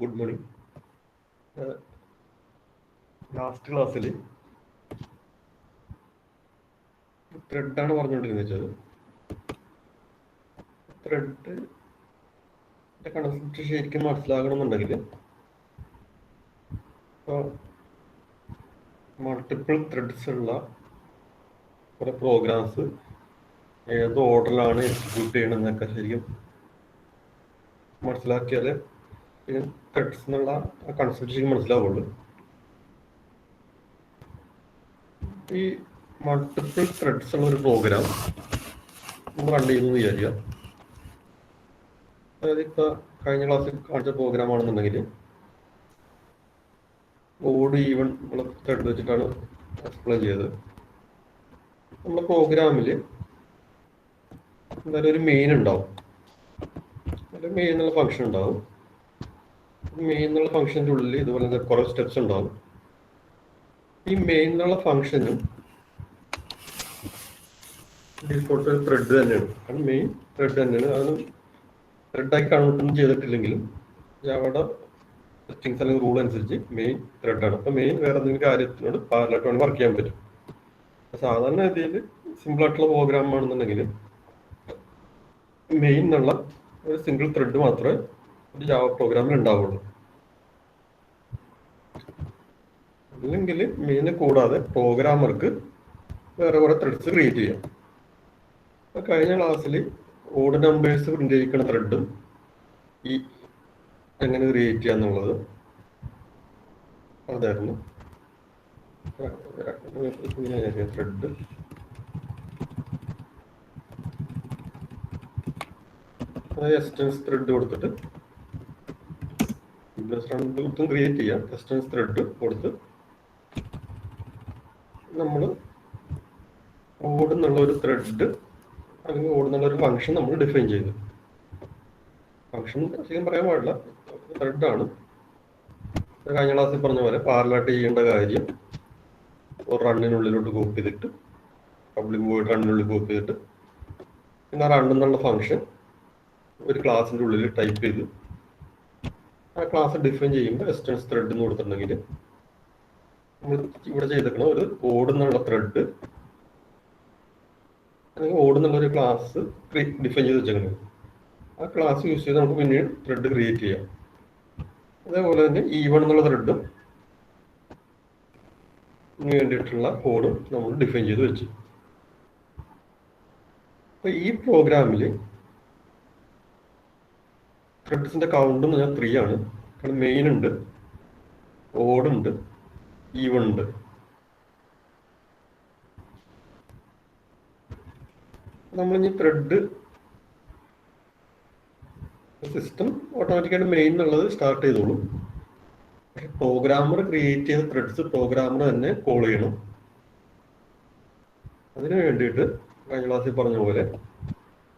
Good morning. Last ക്ലാസ്സിൽ ത്രെഡാണ് പറഞ്ഞുകൊണ്ടിരുന്നത്. Thread concept ശരിക്കും മനസ്സിലാകണമെന്നുണ്ടെങ്കിൽ ഇപ്പോൾ മൾട്ടിപ്പിൾ ത്രെഡ്സ് ഉള്ള കുറേ പ്രോഗ്രാംസ് ഏത് ഓർഡറിലാണ് എക്സിക്യൂട്ട് ചെയ്യണമെന്നൊക്കെ ശരിക്കും മനസ്സിലാക്കിയാൽ ത്രെഡ്സ് എന്നുള്ള കൺസെപ്റ്റ് ശരിക്കും മനസ്സിലാവുള്ളൂ. ഈ മൾട്ടിപ്പിൾ ത്രെഡ്സ് ഉള്ള ഒരു പ്രോഗ്രാം നമ്മൾ റൺ ചെയ്യുന്നു വിചാരിക്കുക. അതായത് ഇപ്പോൾ കഴിഞ്ഞ ക്ലാസ്സിൽ കാണിച്ച പ്രോഗ്രാം ആണെന്നുണ്ടെങ്കിൽ ഓഡ് ഈവൺ ഉള്ള ത്രെഡ് വെച്ചിട്ടാണ് എക്സ്പ്ലെയിൻ ചെയ്തത്. നമ്മുടെ പ്രോഗ്രാമിൽ എന്തായാലും ഒരു മെയിൻ ഉണ്ടാവും, ഒരു മെയിൻ എന്നുള്ള ഫംഗ്ഷൻ ഉണ്ടാവും. മെയിൻ എന്നുള്ള ഫംഗ്ഷൻ്റെ ഉള്ളിൽ ഇതുപോലെ കുറേ സ്റ്റെപ്സ് ഉണ്ടാവും. ഈ മെയിൻ എന്നുള്ള ഫംഗ്ഷനും ഡിഫോൾട്ട് ത്രെഡ് തന്നെയാണ്, കാരണം മെയിൻ ത്രെഡ് തന്നെയാണ്. അത് ത്രെഡായി കണക്ട് ചെയ്തിട്ടില്ലെങ്കിലും ജാവയുടെ സെറ്റിങ്സ് അല്ലെങ്കിൽ റൂൾ അനുസരിച്ച് മെയിൻ ത്രെഡാണ്. അപ്പോൾ മെയിൻ വേറെ എന്തെങ്കിലും കാര്യത്തിനോട് പാരലായിട്ട് വേണമെങ്കിൽ വർക്ക് ചെയ്യാൻ പറ്റും. സാധാരണ രീതിയിൽ സിമ്പിളായിട്ടുള്ള പ്രോഗ്രാം ആണെന്നുണ്ടെങ്കിൽ മെയിൻ എന്നുള്ള ഒരു സിംഗിൾ ത്രെഡ് മാത്രമേ ഒരു ജാവ പ്രോഗ്രാമിൽ ഉണ്ടാവുള്ളൂ. അല്ലെങ്കിൽ മെയിനെ കൂടാതെ പ്രോഗ്രാമർക്ക് വേറെ കുറേ ത്രെഡ്സ് ക്രിയേറ്റ് ചെയ്യാം. അപ്പോൾ കഴിഞ്ഞ ക്ലാസ്സിൽ ഓഡ് നമ്പേഴ്സ് പ്രിന്റ് ചെയ്യിക്കുന്ന ത്രെഡും ഈ എങ്ങനെ ക്രിയേറ്റ് ചെയ്യുക എന്നുള്ളത് അതായിരുന്നു. ത്രെഡ് എക്സ്റ്റൻസ് ത്രെഡ് കൊടുത്തിട്ട് ക്രിയേറ്റ് ചെയ്യാം. എക്സ്റ്റൻസ് ത്രെഡ് കൊടുത്ത് നമ്മൾ ഓടുന്നുള്ള ഒരു ത്രെഡ് അല്ലെങ്കിൽ ഓടുന്നുള്ള ഒരു ഫംഗ്ഷൻ നമ്മൾ ഡിഫൈൻ ചെയ്തു. ഫംഗ്ഷൻ ശരിക്കും പറയാൻ പാടില്ല, ത്രെഡാണ്. കഴിഞ്ഞ ക്ലാസ്സിൽ പറഞ്ഞ പോലെ പാരലായിട്ട് ചെയ്യേണ്ട കാര്യം ഒരു റണ്ണിനുള്ളിലോട്ട് കോപ്പി ചെയ്തിട്ട് പബ്ലിക് വോയിഡ് റണ്ണിനുള്ളിൽ കോപ്പി ചെയ്തിട്ട് പിന്നെ റൺ എന്നുള്ള ഫംഗ്ഷൻ ഒരു ക്ലാസിൻ്റെ ഉള്ളിൽ ടൈപ്പ് ചെയ്ത് ആ ക്ലാസ് ഡിഫൈൻ ചെയ്യുമ്പോൾ എക്സ്റ്റൻസ് ത്രെഡ് എന്ന് കൊടുത്തിട്ടുണ്ടെങ്കിൽ നമ്മൾ ഇവിടെ ചെയ്തേക്കണം ഒരു ഓടുന്നുള്ള ത്രെഡ് അല്ലെങ്കിൽ ഓടുന്നുള്ള ഒരു ക്ലാസ് ഡിഫൈൻ ചെയ്ത് വെച്ചേക്കുന്നത്. ആ ക്ലാസ് യൂസ് ചെയ്ത് നമുക്ക് പിന്നീട് ത്രെഡ് ക്രിയേറ്റ് ചെയ്യാം. അതേപോലെ തന്നെ ഈവൺ എന്നുള്ള ത്രെഡും വേണ്ടിയിട്ടുള്ള കോഡും നമ്മൾ ഡിഫൈൻ ചെയ്ത് വെച്ചു. അപ്പോൾ ഈ പ്രോഗ്രാമിൽ ത്രെഡ്സിൻ്റെ കൗണ്ട് എന്ന് പറഞ്ഞാൽ 3 ആണ്. കാരണം മെയിൻ ഉണ്ട്, ഓടുണ്ട്, ഈവൺ ഉണ്ട്. നമ്മളിനി ത്രെഡ് സിസ്റ്റം ഓട്ടോമാറ്റിക്കായിട്ട് മെയിൻ എന്നുള്ളത് സ്റ്റാർട്ട് ചെയ്തോളും. പക്ഷെ പ്രോഗ്രാമർ ക്രിയേറ്റ് ചെയ്ത ത്രെഡ്സ് പ്രോഗ്രാമർ തന്നെ കോൾ ചെയ്യണം. അതിന് വേണ്ടിയിട്ട് കഴിഞ്ഞ ക്ലാസ്സിൽ പറഞ്ഞ പോലെ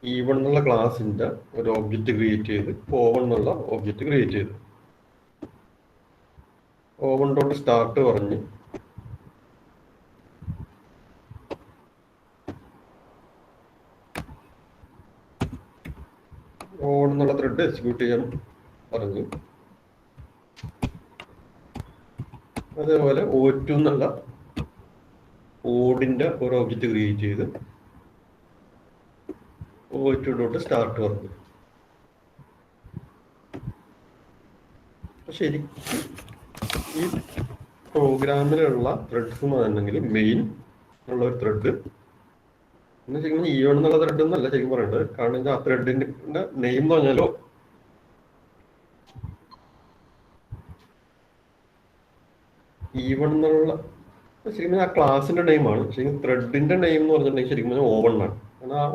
ഈവൺ എന്നുള്ള ക്ലാസിൻ്റെ ഒരു ഓബ്ജക്റ്റ് ക്രിയേറ്റ് ചെയ്ത് ഓവൺ എന്നുള്ള ഓബ്ജക്റ്റ് ക്രിയേറ്റ് ചെയ്ത് ഓവൺ ഡോട്ട് സ്റ്റാർട്ട് പറഞ്ഞ് ഓൺ എന്നുള്ള ത്രെഡ് എക്സിക്യൂട്ട് ചെയ്യാൻ പറഞ്ഞു. അതേപോലെ O2 എന്നുള്ള ഓടിൻ്റെ ഒരു ഓബ്ജക്റ്റ് ക്രിയേറ്റ് ചെയ്ത് O2 ഡോട്ട് സ്റ്റാർട്ട് പറഞ്ഞു. ശരിക്കും ഈ പ്രോഗ്രാമിലുള്ള ത്രെഡ്സ് എന്നുണ്ടെങ്കിൽ മെയിൻ ഉള്ള ഒരു ത്രെഡ് പിന്നെ ശരിക്കും ഈവൺ എന്നുള്ള ത്രെഡ് എന്നല്ല ശരിക്കും പറയേണ്ടത്. കാരണം ആ ത്രെഡിന്റെ നെയിം എന്ന് പറഞ്ഞാലോ ഈവൺ എന്നുള്ള ശരിക്കും ആ ക്ലാസിന്റെ നെയിമാണ്. ശരിക്കും ത്രെഡിന്റെ നെയിം എന്ന് പറഞ്ഞിട്ടുണ്ടെങ്കിൽ ശരിക്കും പറഞ്ഞാൽ ഓവൺ ആണ്. കാരണം ആ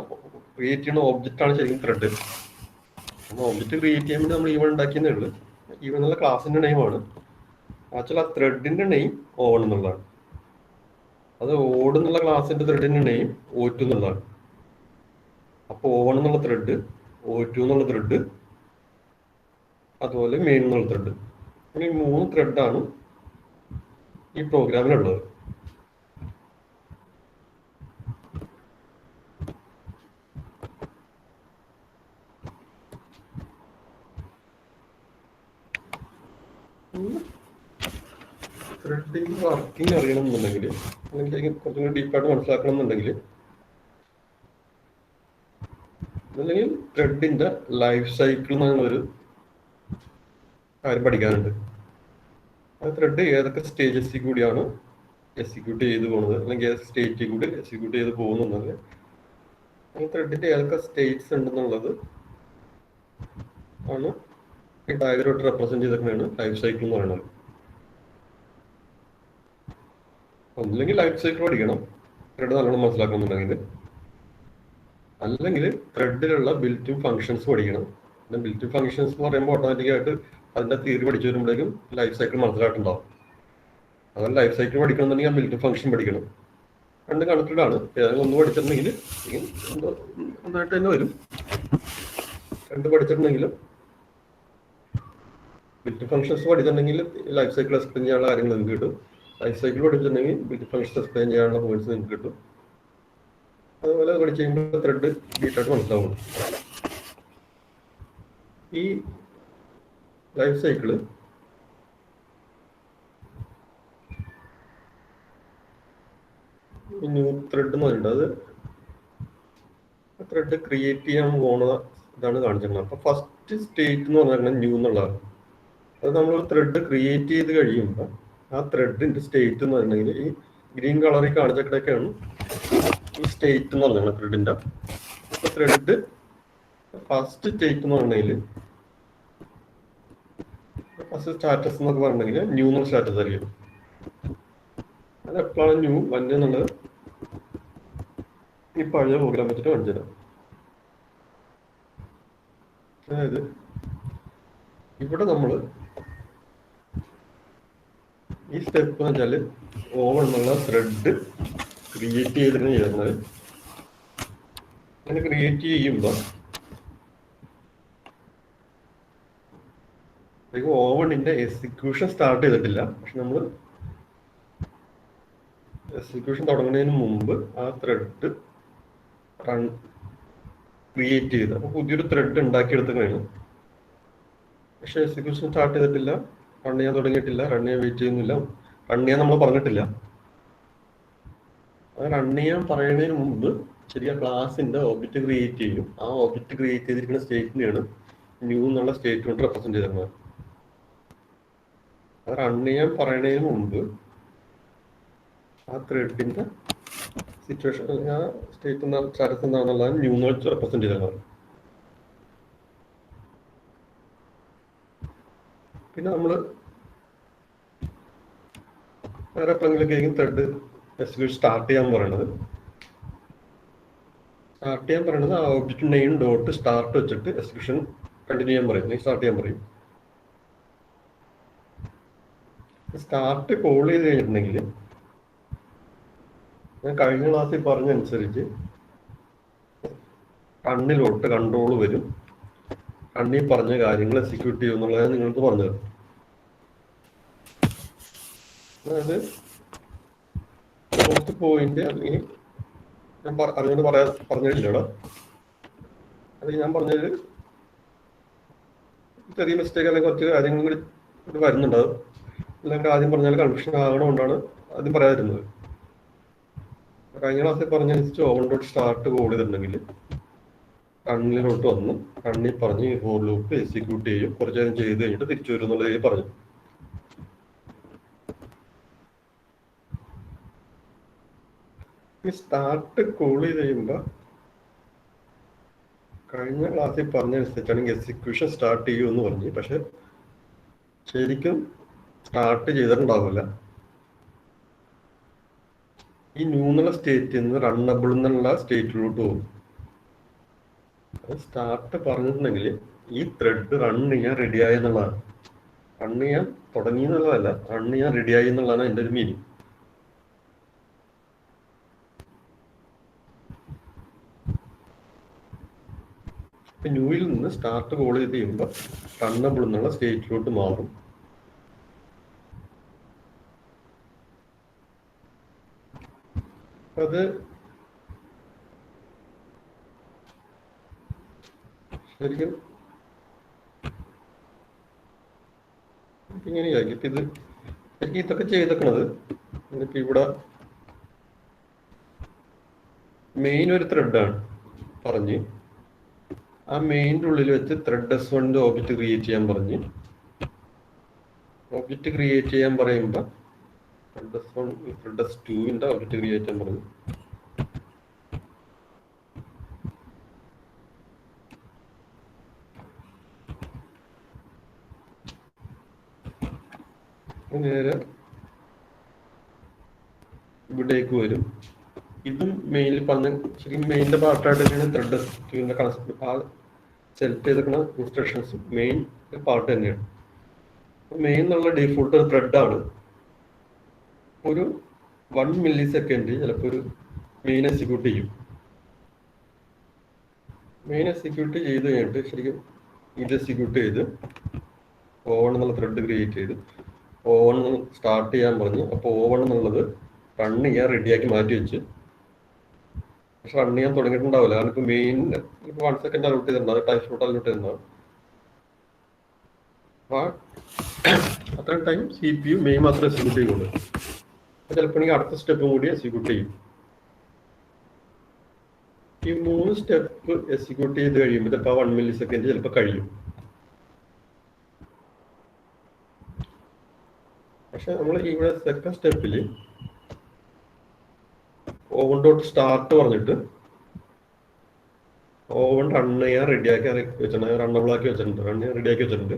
ക്രിയേറ്റ് ചെയ്യുന്ന ഓബ്ജക്റ്റ് ആണ് ശരിക്കും ത്രെഡ്. ഓബ്ജക്റ്റ് ക്രിയേറ്റ് ചെയ്യാൻ വേണ്ടി നമ്മൾ ഈവൺ ഉണ്ടാക്കിയെന്നേ ഉള്ളൂ. ഈവൺ എന്നുള്ള ക്ലാസിന്റെ നെയിമാണ്. ആക്ച്വലി ആ ത്രെഡിന്റെ നെയിം ഓവൺ എന്നുള്ളതാണ്. അത് ഓട് എന്നുള്ള ക്ലാസിന്റെ ത്രെഡിന്റെ നെയിം O2 എന്നുള്ളതാണ്. അപ്പോൾ ഓവൺ എന്നുള്ള ത്രെഡ്, O2 എന്നുള്ള ത്രെഡ്, അതുപോലെ മെയിൻ എന്നുള്ള ത്രെഡ്, അങ്ങനെ ഈ 3 ത്രെഡാണ് ഈ പ്രോഗ്രാമിലുള്ളത്. ത്രെഡിന്റെ വർക്കിംഗ് അറിയണം എന്നുണ്ടെങ്കിൽ, അല്ലെങ്കിൽ കുറച്ചും കൂടി ഡീപ്പായിട്ട് മനസ്സിലാക്കണം എന്നുണ്ടെങ്കിൽ, അല്ലെങ്കിൽ ത്രെഡിന്റെ ലൈഫ് സൈക്കിൾ എന്നുള്ളൊരു കാര്യം പഠിക്കാനുണ്ട്. ആ ത്രെഡ് ഏതൊക്കെ സ്റ്റേജസിൽ കൂടിയാണ് എക്സിക്യൂട്ട് ചെയ്ത് പോകുന്നത്, അല്ലെങ്കിൽ ഏത് സ്റ്റേറ്റിൽ കൂടി എക്സിക്യൂട്ട് ചെയ്ത് പോകുന്നുള്ളത്, ഈ ത്രെഡിന്റെ ഏതൊക്കെ സ്റ്റേറ്റ്സ് ഉണ്ടെന്നുള്ളത് ആണ് ഈ ഡയഗ്രാമായിട്ട് റെപ്രസെന്റ് ചെയ്തിട്ടാണ് ലൈഫ് സൈക്കിൾ എന്ന് പറയുന്നത്. ഒന്നില്ലെങ്കിൽ ലൈഫ് സൈക്കിൾ പഠിക്കണം ത്രെഡ് നല്ലോണം മനസ്സിലാക്കുന്നുണ്ടെങ്കിൽ, അല്ലെങ്കിൽ ത്രെഡിലുള്ള ബിൽറ്റ് ഇൻ ഫങ്ഷൻസ് പഠിക്കണം. പിന്നെ ബിൽറ്റ് ഇൻ ഫങ്ഷൻസ് എന്ന് പറയുമ്പോൾ ഓട്ടോമാറ്റിക്കായിട്ട് അതിന്റെ തിയറി പഠിച്ചു വരുമ്പോഴേക്കും ലൈഫ് സൈക്കിൾ മനസ്സിലായിട്ടുണ്ടാവും. അതായത് ലൈഫ് സൈക്കിൾ പഠിക്കണമെന്നുണ്ടെങ്കിൽ ആ ബിൽറ്റ് ഇൻ ഫങ്ഷൻ പഠിക്കണം. രണ്ട് കണക്റ്റഡ് ആണ്. ഏതെങ്കിലും ഒന്ന് പഠിച്ചിട്ടുണ്ടെങ്കിൽ നന്നായിട്ട് തന്നെ വരും. രണ്ട് പഠിച്ചിട്ടുണ്ടെങ്കിലും ബിൽറ്റ് ഇൻ ഫങ്ഷൻസ് പഠിച്ചിട്ടുണ്ടെങ്കിൽ ലൈഫ് സൈക്കിൾ എക്സ്പ്ലെയിൻ ചെയ്യാനുള്ള കാര്യങ്ങൾ നിങ്ങൾക്ക് കിട്ടും. ലൈഫ് സൈക്കിൾ പഠിച്ചിട്ടുണ്ടെങ്കിൽ ബിൽറ്റ് ഇൻ ഫങ്ഷൻസ് എക്സ്പ്ലെയിൻ ചെയ്യാനുള്ള പോയിന്റ്സ് നിങ്ങൾക്ക് കിട്ടും. അതുപോലെ പഠിച്ചു കഴിയുമ്പോൾ ത്രെഡ് ഡീറ്റായിട്ട് മനസ്സിലാവും. ഈ ലൈഫ് സൈക്കിള് ന്യൂ ത്രെഡ് എന്ന് പറഞ്ഞിട്ട് അത് ത്രെഡ് ക്രിയേറ്റ് ചെയ്യാൻ പോണ ഇതാണ് കാണിച്ചിരുന്നത്. അപ്പൊ ഫസ്റ്റ് സ്റ്റേറ്റ് എന്ന് പറഞ്ഞാൽ ന്യൂ എന്നുള്ളതാണ്. അത് നമ്മൾ ത്രെഡ് ക്രിയേറ്റ് ചെയ്ത് കഴിയുമ്പോൾ ആ ത്രെഡിന്റെ സ്റ്റേറ്റ് എന്ന് പറഞ്ഞിട്ടുണ്ടെങ്കിൽ ഈ ഗ്രീൻ കളറിൽ കാണിച്ചൊക്കെയാണ് ഈ സ്റ്റേറ്റ് എന്ന് പറഞ്ഞാൽ ത്രെഡിന്റെ. ത്രെഡ് ഫസ്റ്റ് സ്റ്റേറ്റ് എന്ന് പറഞ്ഞെങ്കിൽ ഫസ്റ്റ് സ്റ്റാറ്റസ് എന്നൊക്കെ പറഞ്ഞെങ്കിൽ ന്യൂ എന്നുള്ള സ്റ്റാറ്റസ് ആയിരിക്കും. അത് എപ്പോഴാണ് ന്യൂ വന്നെന്നുള്ളത് ഈ പഴയ പ്രോഗ്രാം വെച്ചിട്ട് കാണിച്ചു തരാം. അതായത് ഇവിടെ നമ്മൾ ഈ സ്റ്റെപ്പ് എന്ന് വെച്ചാൽ ഓവൺ എന്നുള്ള ത്രെഡ് ക്രിയേറ്റ് ചെയ്തിട്ടാണ് ചെയ്യുന്നത്. അങ്ങനെ ക്രിയേറ്റ് ചെയ്യുമ്പോൾ ഓവണിന്റെ എക്സിക്യൂഷൻ സ്റ്റാർട്ട് ചെയ്തിട്ടില്ല. പക്ഷെ നമ്മൾ എക്സിക്യൂഷൻ തുടങ്ങുന്നതിന് മുമ്പ് ആ ത്രെഡ് റൺ ക്രിയേറ്റ് ചെയ്ത് അപ്പൊ പുതിയൊരു ത്രെഡ് ഉണ്ടാക്കിയെടുത്തതാണ്. പക്ഷെ എക്സിക്യൂഷൻ സ്റ്റാർട്ട് ചെയ്തിട്ടില്ല, റൺ ചെയ്യാൻ തുടങ്ങിയിട്ടില്ല, റൺ ചെയ്യാൻ വെയിറ്റ് ചെയ്യുന്നില്ല, റൺ ചെയ്യാൻ നമ്മൾ പറഞ്ഞിട്ടില്ല. അത് റൺ ചെയ്യാൻ പറയുന്നതിന് മുമ്പ് ശരിയാ ക്ലാസിന്റെ ഒബ്ജക്റ്റ് ക്രിയേറ്റ് ചെയ്യും. ആ ഒബ്ജക്റ്റ് ക്രിയേറ്റ് ചെയ്തിരിക്കുന്ന സ്റ്റേറ്റിനെയാണ് ന്യൂ എന്നുള്ള സ്റ്റേറ്റ് കൊണ്ട് റെപ്രസെന്റ് ചെയ്തിരുന്നത്. അത് റൺ ചെയ്യാൻ പറയുന്നതിന് മുമ്പ് ആ ത്രെഡിന്റെ സിറ്റുവേഷൻ, ആ സ്റ്റേറ്റ് എന്താ സ്റ്റാറ്റസ് എന്താണെന്നുള്ളത് ന്യൂ എന്ന് വെച്ച് റെപ്രസെന്റ് ചെയ്തിരുന്നത്. പിന്നെ നമ്മൾ വേറെ എപ്പോഴെങ്കിലൊക്കെ ത്രെഡ് എക്സിക്യൂഷൻ സ്റ്റാർട്ട് ചെയ്യാൻ പറയുന്നത് ആ ഒബ്ജക്റ്റ് നെയിം ഡോട്ട് സ്റ്റാർട്ട് വെച്ചിട്ട് എക്സിക്യൂഷൻ കണ്ടിന്യൂ ചെയ്യാൻ പറയും, സ്റ്റാർട്ട് ചെയ്യാൻ പറയും. സ്റ്റാർട്ട് കോൾ ചെയ്ത് കഴിഞ്ഞിട്ടുണ്ടെങ്കിൽ ഞാൻ കഴിഞ്ഞ ക്ലാസ്സിൽ പറഞ്ഞനുസരിച്ച് കണ്ണിലോട്ട് കൺട്രോൾ വരും, കണ്ണി പറഞ്ഞ കാര്യങ്ങൾ എക്സിക്യൂട്ട് ചെയ്യും എന്നുള്ളതാണ് നിങ്ങൾക്ക് പറഞ്ഞത്. അതായത് ഫോർത്ത് പോയിന്റ് അല്ലെങ്കിൽ ഞാൻ അറിഞ്ഞോണ്ട് പറഞ്ഞിട്ടില്ലടാ, അത് ഞാൻ പറഞ്ഞത് ചെറിയ മിസ്റ്റേക്ക് അല്ലെങ്കിൽ കുറച്ച് കാര്യങ്ങൾ കൂടി വരുന്നുണ്ട്. അല്ലെങ്കിൽ ആദ്യം പറഞ്ഞാൽ കൺഫ്യൂഷൻ ആകണോണ്ടാണ് ആദ്യം പറയാതിരുന്നത്. കഴിഞ്ഞ ക്ലാസ്സിൽ പറഞ്ഞനുസരിച്ച് ഓവൺ ഡോട്ട് സ്റ്റാർട്ട് കോൾ ചെയ്തിട്ടുണ്ടെങ്കിൽ കണ്ണിലോട്ട് വന്ന് കണ്ണി പറഞ്ഞ് ഫോർ ലൂപ്പ് എക്സിക്യൂട്ട് ചെയ്യും, കുറച്ച് നേരം ചെയ്ത് കഴിഞ്ഞിട്ട് തിരിച്ചു വരും എന്നുള്ളത് പറഞ്ഞു. ഈ സ്റ്റാർട്ട് കോൾ ചെയ്ത് കഴിയുമ്പോൾ കഴിഞ്ഞ ക്ലാസ്സിൽ പറഞ്ഞനുസരിച്ചാണെങ്കിൽ എക്സിക്യൂഷൻ സ്റ്റാർട്ട് ചെയ്യുമെന്ന് പറഞ്ഞു. പക്ഷെ ശരിക്കും സ്റ്റാർട്ട് ചെയ്തിട്ടുണ്ടാവില്ല. ഈ ന്യൂ എന്നുള്ള സ്റ്റേറ്റിൽ നിന്ന് റണ്ണബിൾ എന്നുള്ള സ്റ്റേറ്റിലോട്ട് പോകും. സ്റ്റാർട്ട് പറഞ്ഞിട്ടുണ്ടെങ്കിൽ ഈ ത്രെഡ് റൺ ചെയ്യാൻ റെഡിയായി എന്നുള്ളതാണ്. റൺ ചെയ്യാൻ തുടങ്ങി എന്നുള്ളതല്ല, റൺ ചെയ്യാൻ റെഡിയായി എന്നുള്ളതാണ് എൻ്റെ ഒരു മീനിങ്. ഇപ്പൊ ന്യൂയിൽ നിന്ന് സ്റ്റാർട്ട് കോൾ ചെയ്ത് ചെയ്യുമ്പോൾ റണ്ണബിൾ എന്നുള്ള സ്റ്റേറ്റിലോട്ട് മാറും. അത് ശരിക്കും ഇങ്ങനെയായിരിക്കും. ഇത് ശരിക്കും ഇതൊക്കെ ചെയ്തേക്കണത് ഇപ്പൊ ഇവിടെ മെയിൻ ഒരു ത്രെഡാണ് പറഞ്ഞ്, ആ മെയിൻ്റെ ഉള്ളിൽ വെച്ച് ത്രെഡ് S1 ഓബ്ജക്റ്റ് ക്രിയേറ്റ് ചെയ്യാൻ പറഞ്ഞ്, ഒബ്ജക്റ്റ് ക്രിയേറ്റ് ചെയ്യാൻ പറയുമ്പോൾ thread S1 thread S2 object create ചെയ്യാൻ പറഞ്ഞു. നേരെ ഇവിടേക്ക് വരും. ഇതും മെയിനിൽ പറഞ്ഞ ശരിക്കും മെയിൻ്റെ പാർട്ടായിട്ട് തന്നെയാണ് ത്രെഡ് S2 കണക്ട് ആ സെലക്ട് ചെയ്തിരിക്കുന്ന ഇൻസ്ട്രക്ഷൻസ് മെയിൻ പാർട്ട് തന്നെയാണ്. മെയിൻ എന്നുള്ള ഡീഫോൾട്ട് ത്രെഡാണ്. ഒരു 1 മില്ലി സെക്കൻഡ് ചിലപ്പോൾ ഒരു മെയിൻ എക്സിക്യൂട്ട് ചെയ്യും. മെയിൻ എക്സിക്യൂട്ട് ചെയ്ത് കഴിഞ്ഞിട്ട് ശരിക്കും ഇത് എക്സിക്യൂട്ട് ചെയ്ത് O1 എന്നുള്ള ത്രെഡ് ക്രിയേറ്റ് ചെയ്ത് O1 സ്റ്റാർട്ട് ചെയ്യാൻ പറഞ്ഞു. അപ്പോൾ O1 എന്നുള്ളത് റൺ ചെയ്യാൻ റെഡിയാക്കി മാറ്റി വെച്ച്. പക്ഷെ റൺ ചെയ്യാൻ തുടങ്ങിയിട്ടുണ്ടാവില്ല, കാരണം ഇപ്പോൾ മെയിൻ ഇപ്പോൾ 1 സെക്കൻഡ് അലോട്ട് ചെയ്തിട്ടുണ്ടാവും, ടൈം സ്ലോട്ട് അലോട്ട് ചെയ്തിട്ടുണ്ടാവും. അപ്പോൾ അത്രയും ടൈം CPU മെയിൻ മാത്രം എക്സിക്യൂട്ട് ചെയ്യുള്ളൂ. അപ്പോൾ ചിലപ്പോൾ അടുത്ത സ്റ്റെപ്പും കൂടി എക്സിക്യൂട്ട് ചെയ്യും. ഈ 3 സ്റ്റെപ്പ് എക്സിക്യൂട്ട് ചെയ്ത് കഴിയുമ്പോൾ ചിലപ്പോൾ 1 മില്ലി സെക്കൻഡ് ചിലപ്പോൾ കഴിയും. പക്ഷെ നമ്മൾ ഇവിടെ സെക്കൻഡ് സ്റ്റെപ്പിൽ O1.start പറഞ്ഞിട്ട് O1 റൺ ചെയ്യാൻ റെഡിയാക്കി വെച്ചിട്ടുണ്ട്, റണ്ണബിൾ ആക്കി വെച്ചിട്ടുണ്ട്, റൺ ചെയ്യാൻ റെഡിയാക്കി വെച്ചിട്ടുണ്ട്.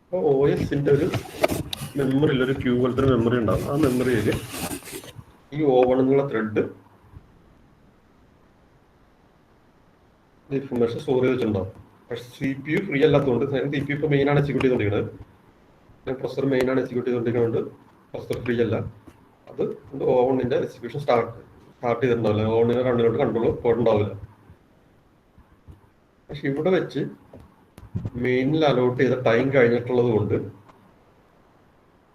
അപ്പോൾ OSന്റെ ഒരു മെമ്മറിയിൽ ഒരു ക്യൂ പോലത്തെ ഒരു മെമ്മറി ഉണ്ടാവും. ആ മെമ്മറിയിൽ ഈ O1 എന്നുള്ള ത്രെഡ് ഇൻഫർമേഷൻ സ്റ്റോർ ചെയ്ത് വെച്ചിട്ടുണ്ടാവും. പക്ഷെ CPU ഫ്രീ അല്ലാത്തതുകൊണ്ട് CPU ഇപ്പോൾ മെയിനാണ് എക്സിക്യൂട്ട് ചെയ്തുകൊണ്ടിരിക്കുന്നത്, പ്രൊസസർ മെയിനാണ് എക്സിക്യൂട്ട് ചെയ്തുകൊണ്ടിരിക്കുന്നത്, പ്രൊസസർ ഫ്രീ അല്ല. അത് O1ന്റെ എക്സിക്യൂഷൻ സ്റ്റാർട്ട് ചെയ്തിട്ടുണ്ടാവില്ല, O1ന്റെ റണ്ണിലോട്ട് കൺട്രോൾ പോയിട്ടുണ്ടാവില്ല. പക്ഷെ ഇവിടെ വെച്ച് മെയിനിൽ അലോട്ട് ചെയ്ത ടൈം കഴിഞ്ഞിട്ടുള്ളത് കൊണ്ട്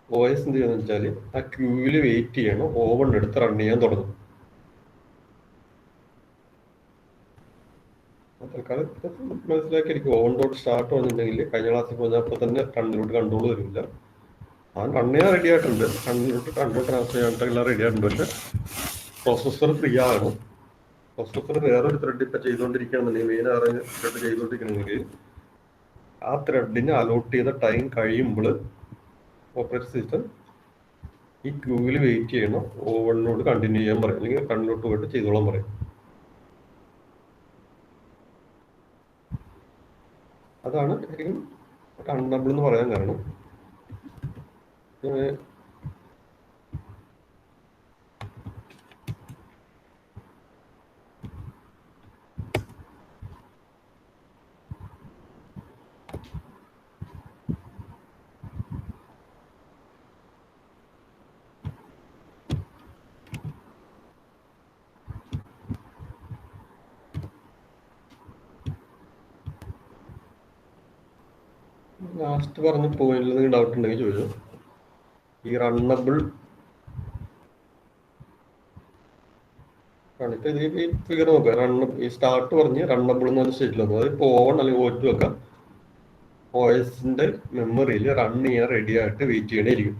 OS എന്ത് ചെയ്യുന്നത് വെച്ചാൽ ആ ക്യൂവിൽ വെയിറ്റ് ചെയ്യണം, O1 എടുത്ത് റൺ ചെയ്യാൻ തുടങ്ങും. തൽക്കാലം മനസ്സിലാക്കിയിരിക്കും. O1.start വന്നിട്ടുണ്ടെങ്കിൽ കഴിഞ്ഞ ക്ലാസ്സിൽ പറഞ്ഞാൽ അപ്പോൾ തന്നെ റണ്ണിലോട്ട് കൺട്രോൾ വരില്ല. ആ റൺ ചെയ്യാൻ റെഡി ആയിട്ടുണ്ട്, റണ്ണിലോട്ട് കൺട്രോൾ ട്രാൻസ്ഫർ ചെയ്യാനായിട്ട് എല്ലാം റെഡി ആയിട്ടുണ്ട്. പക്ഷെ പ്രോസസ്സർ ഫ്രീ ആണ്. പ്രോസസ്സർ വേറൊരു ത്രെഡ് ഇപ്പം ചെയ്തുകൊണ്ടിരിക്കുകയാണെന്നുണ്ടെങ്കിൽ മെയിൻ ആറ് ത്രെഡ് ചെയ്തുകൊണ്ടിരിക്കണമെങ്കിൽ ആ ത്രെഡിന് അലോട്ട് ചെയ്ത ടൈം കഴിയുമ്പോൾ ഓപ്പറേറ്റിംഗ് സിസ്റ്റം ഈ ക്യൂവിൽ വെയിറ്റ് ചെയ്യണം, O1 കണ്ടിന്യൂ ചെയ്യാൻ പറയും, അല്ലെങ്കിൽ കണ്ണിലോട്ട് പോയിട്ട് ചെയ്തോളാൻ പറയും. അതാണ് ശരിക്കും റണ്ണബിൾ എന്ന് പറയാൻ കാരണം. ലാസ്റ്റ് പറഞ്ഞ പോയിന്റിൽ നിങ്ങൾക്ക് ഡൗട്ട് ഉണ്ടെങ്കിൽ ചോദിച്ചു. ഈ റണ്ണബിൾ ഇപ്പൊ ഇത് ഈ ഫിഗർ നോക്കുക, ഈ സ്റ്റാർട്ട് പറഞ്ഞ് റണ്ണബിൾ എന്ന് പറഞ്ഞ സ്റ്റേറ്റിൽ വന്നു. അത് ഇപ്പോൾ O1 അല്ലെങ്കിൽ O2 വെക്കാം, OSന്റെ മെമ്മറിയിൽ റൺ ചെയ്യാൻ റെഡി ആയിട്ട് വെയിറ്റ് ചെയ്യണേയിരിക്കും.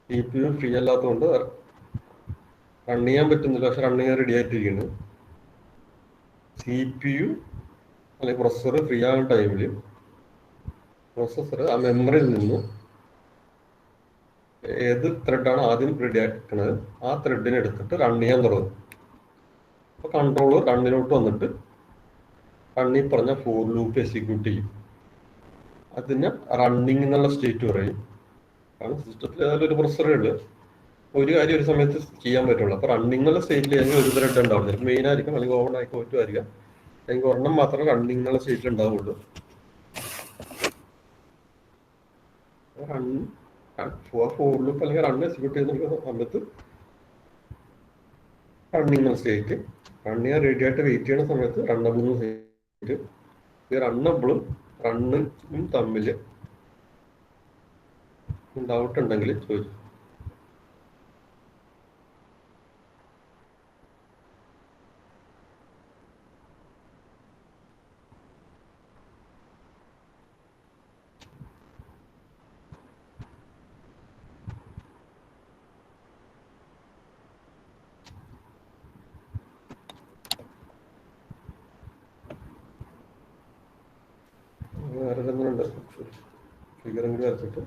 CPU ഫ്രീ അല്ലാത്തതുകൊണ്ട് റൺ ചെയ്യാൻ പറ്റുന്നില്ല, പക്ഷെ റൺ ചെയ്യാൻ റെഡി ആയിട്ടിരിക്കുന്നു. CPU അല്ലെങ്കിൽ പ്രൊസസ്സർ ഫ്രീ ആകുന്ന ടൈമിൽ പ്രൊസസ്സർ ആ മെമ്മറിയിൽ നിന്ന് ഏത് ത്രെഡാണ് ആദ്യം റെഡി ആക്കുന്നത് ആ ത്രെഡിനെ എടുത്തിട്ട് റൺ ചെയ്യാൻ തുടങ്ങും. അപ്പോൾ കൺട്രോൾ റണ്ണിലോട്ട് വന്നിട്ട് റണ്ണിൽ പറഞ്ഞ ഫോർ ലൂപ്പ് എക്സിക്യൂട്ട് ചെയ്യും. അതിന് റണ്ണിങ് എന്നുള്ള സ്റ്റേറ്റ് പറയും. കാരണം സിസ്റ്റത്തിൽ ഏതായാലും ഒരു പ്രൊസസ്സറേ ഉള്ളൂ, ഒരു കാര്യം ഒരു സമയത്ത് ചെയ്യാൻ പറ്റുള്ളൂ. അപ്പോൾ റണ്ണിങ് എന്നുള്ള സ്റ്റേറ്റിൽ ഏതെങ്കിലും ഒരു ത്രെഡ് ഉണ്ടാവും, ചിലപ്പോൾ മെയിൻ ആയിരിക്കും, അല്ലെങ്കിൽ O1 ആയിരിക്കും, O2 ആയിരിക്കാം, അല്ലെങ്കിൽ ഒരെണ്ണം മാത്രമേ റണ്ണിങ് എന്നുള്ള സ്റ്റേറ്റിൽ ഉണ്ടാവുള്ളൂ. ഫോർ ലൂപ്പ് അല്ലെങ്കിൽ റൺ എക്സിക്യൂട്ട് ചെയ്യുന്ന സമയത്ത് റണ്ണിങ് സ്റ്റേറ്റ്, റൺ ചെയ്യാൻ റെഡി ആയിട്ട് വെയിറ്റ് ചെയ്യുന്ന സമയത്ത് റണ്ണബിൾ സ്റ്റേറ്റ്. ഈ റണ്ണബിളും റണ്ണും തമ്മിൽ ഡൗട്ട് ഉണ്ടെങ്കിൽ ചോദിച്ചു. ഫിഗറും കൂടി വരച്ചിട്ട്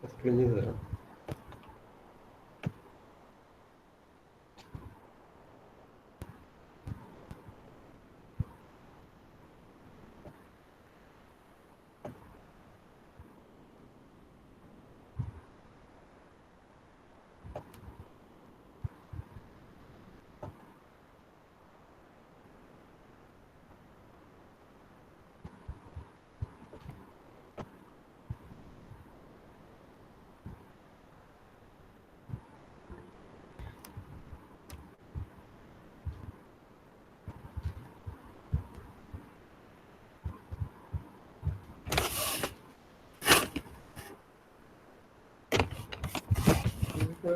എക്സ്പ്ലെയിൻ ചെയ്ത് തരാം.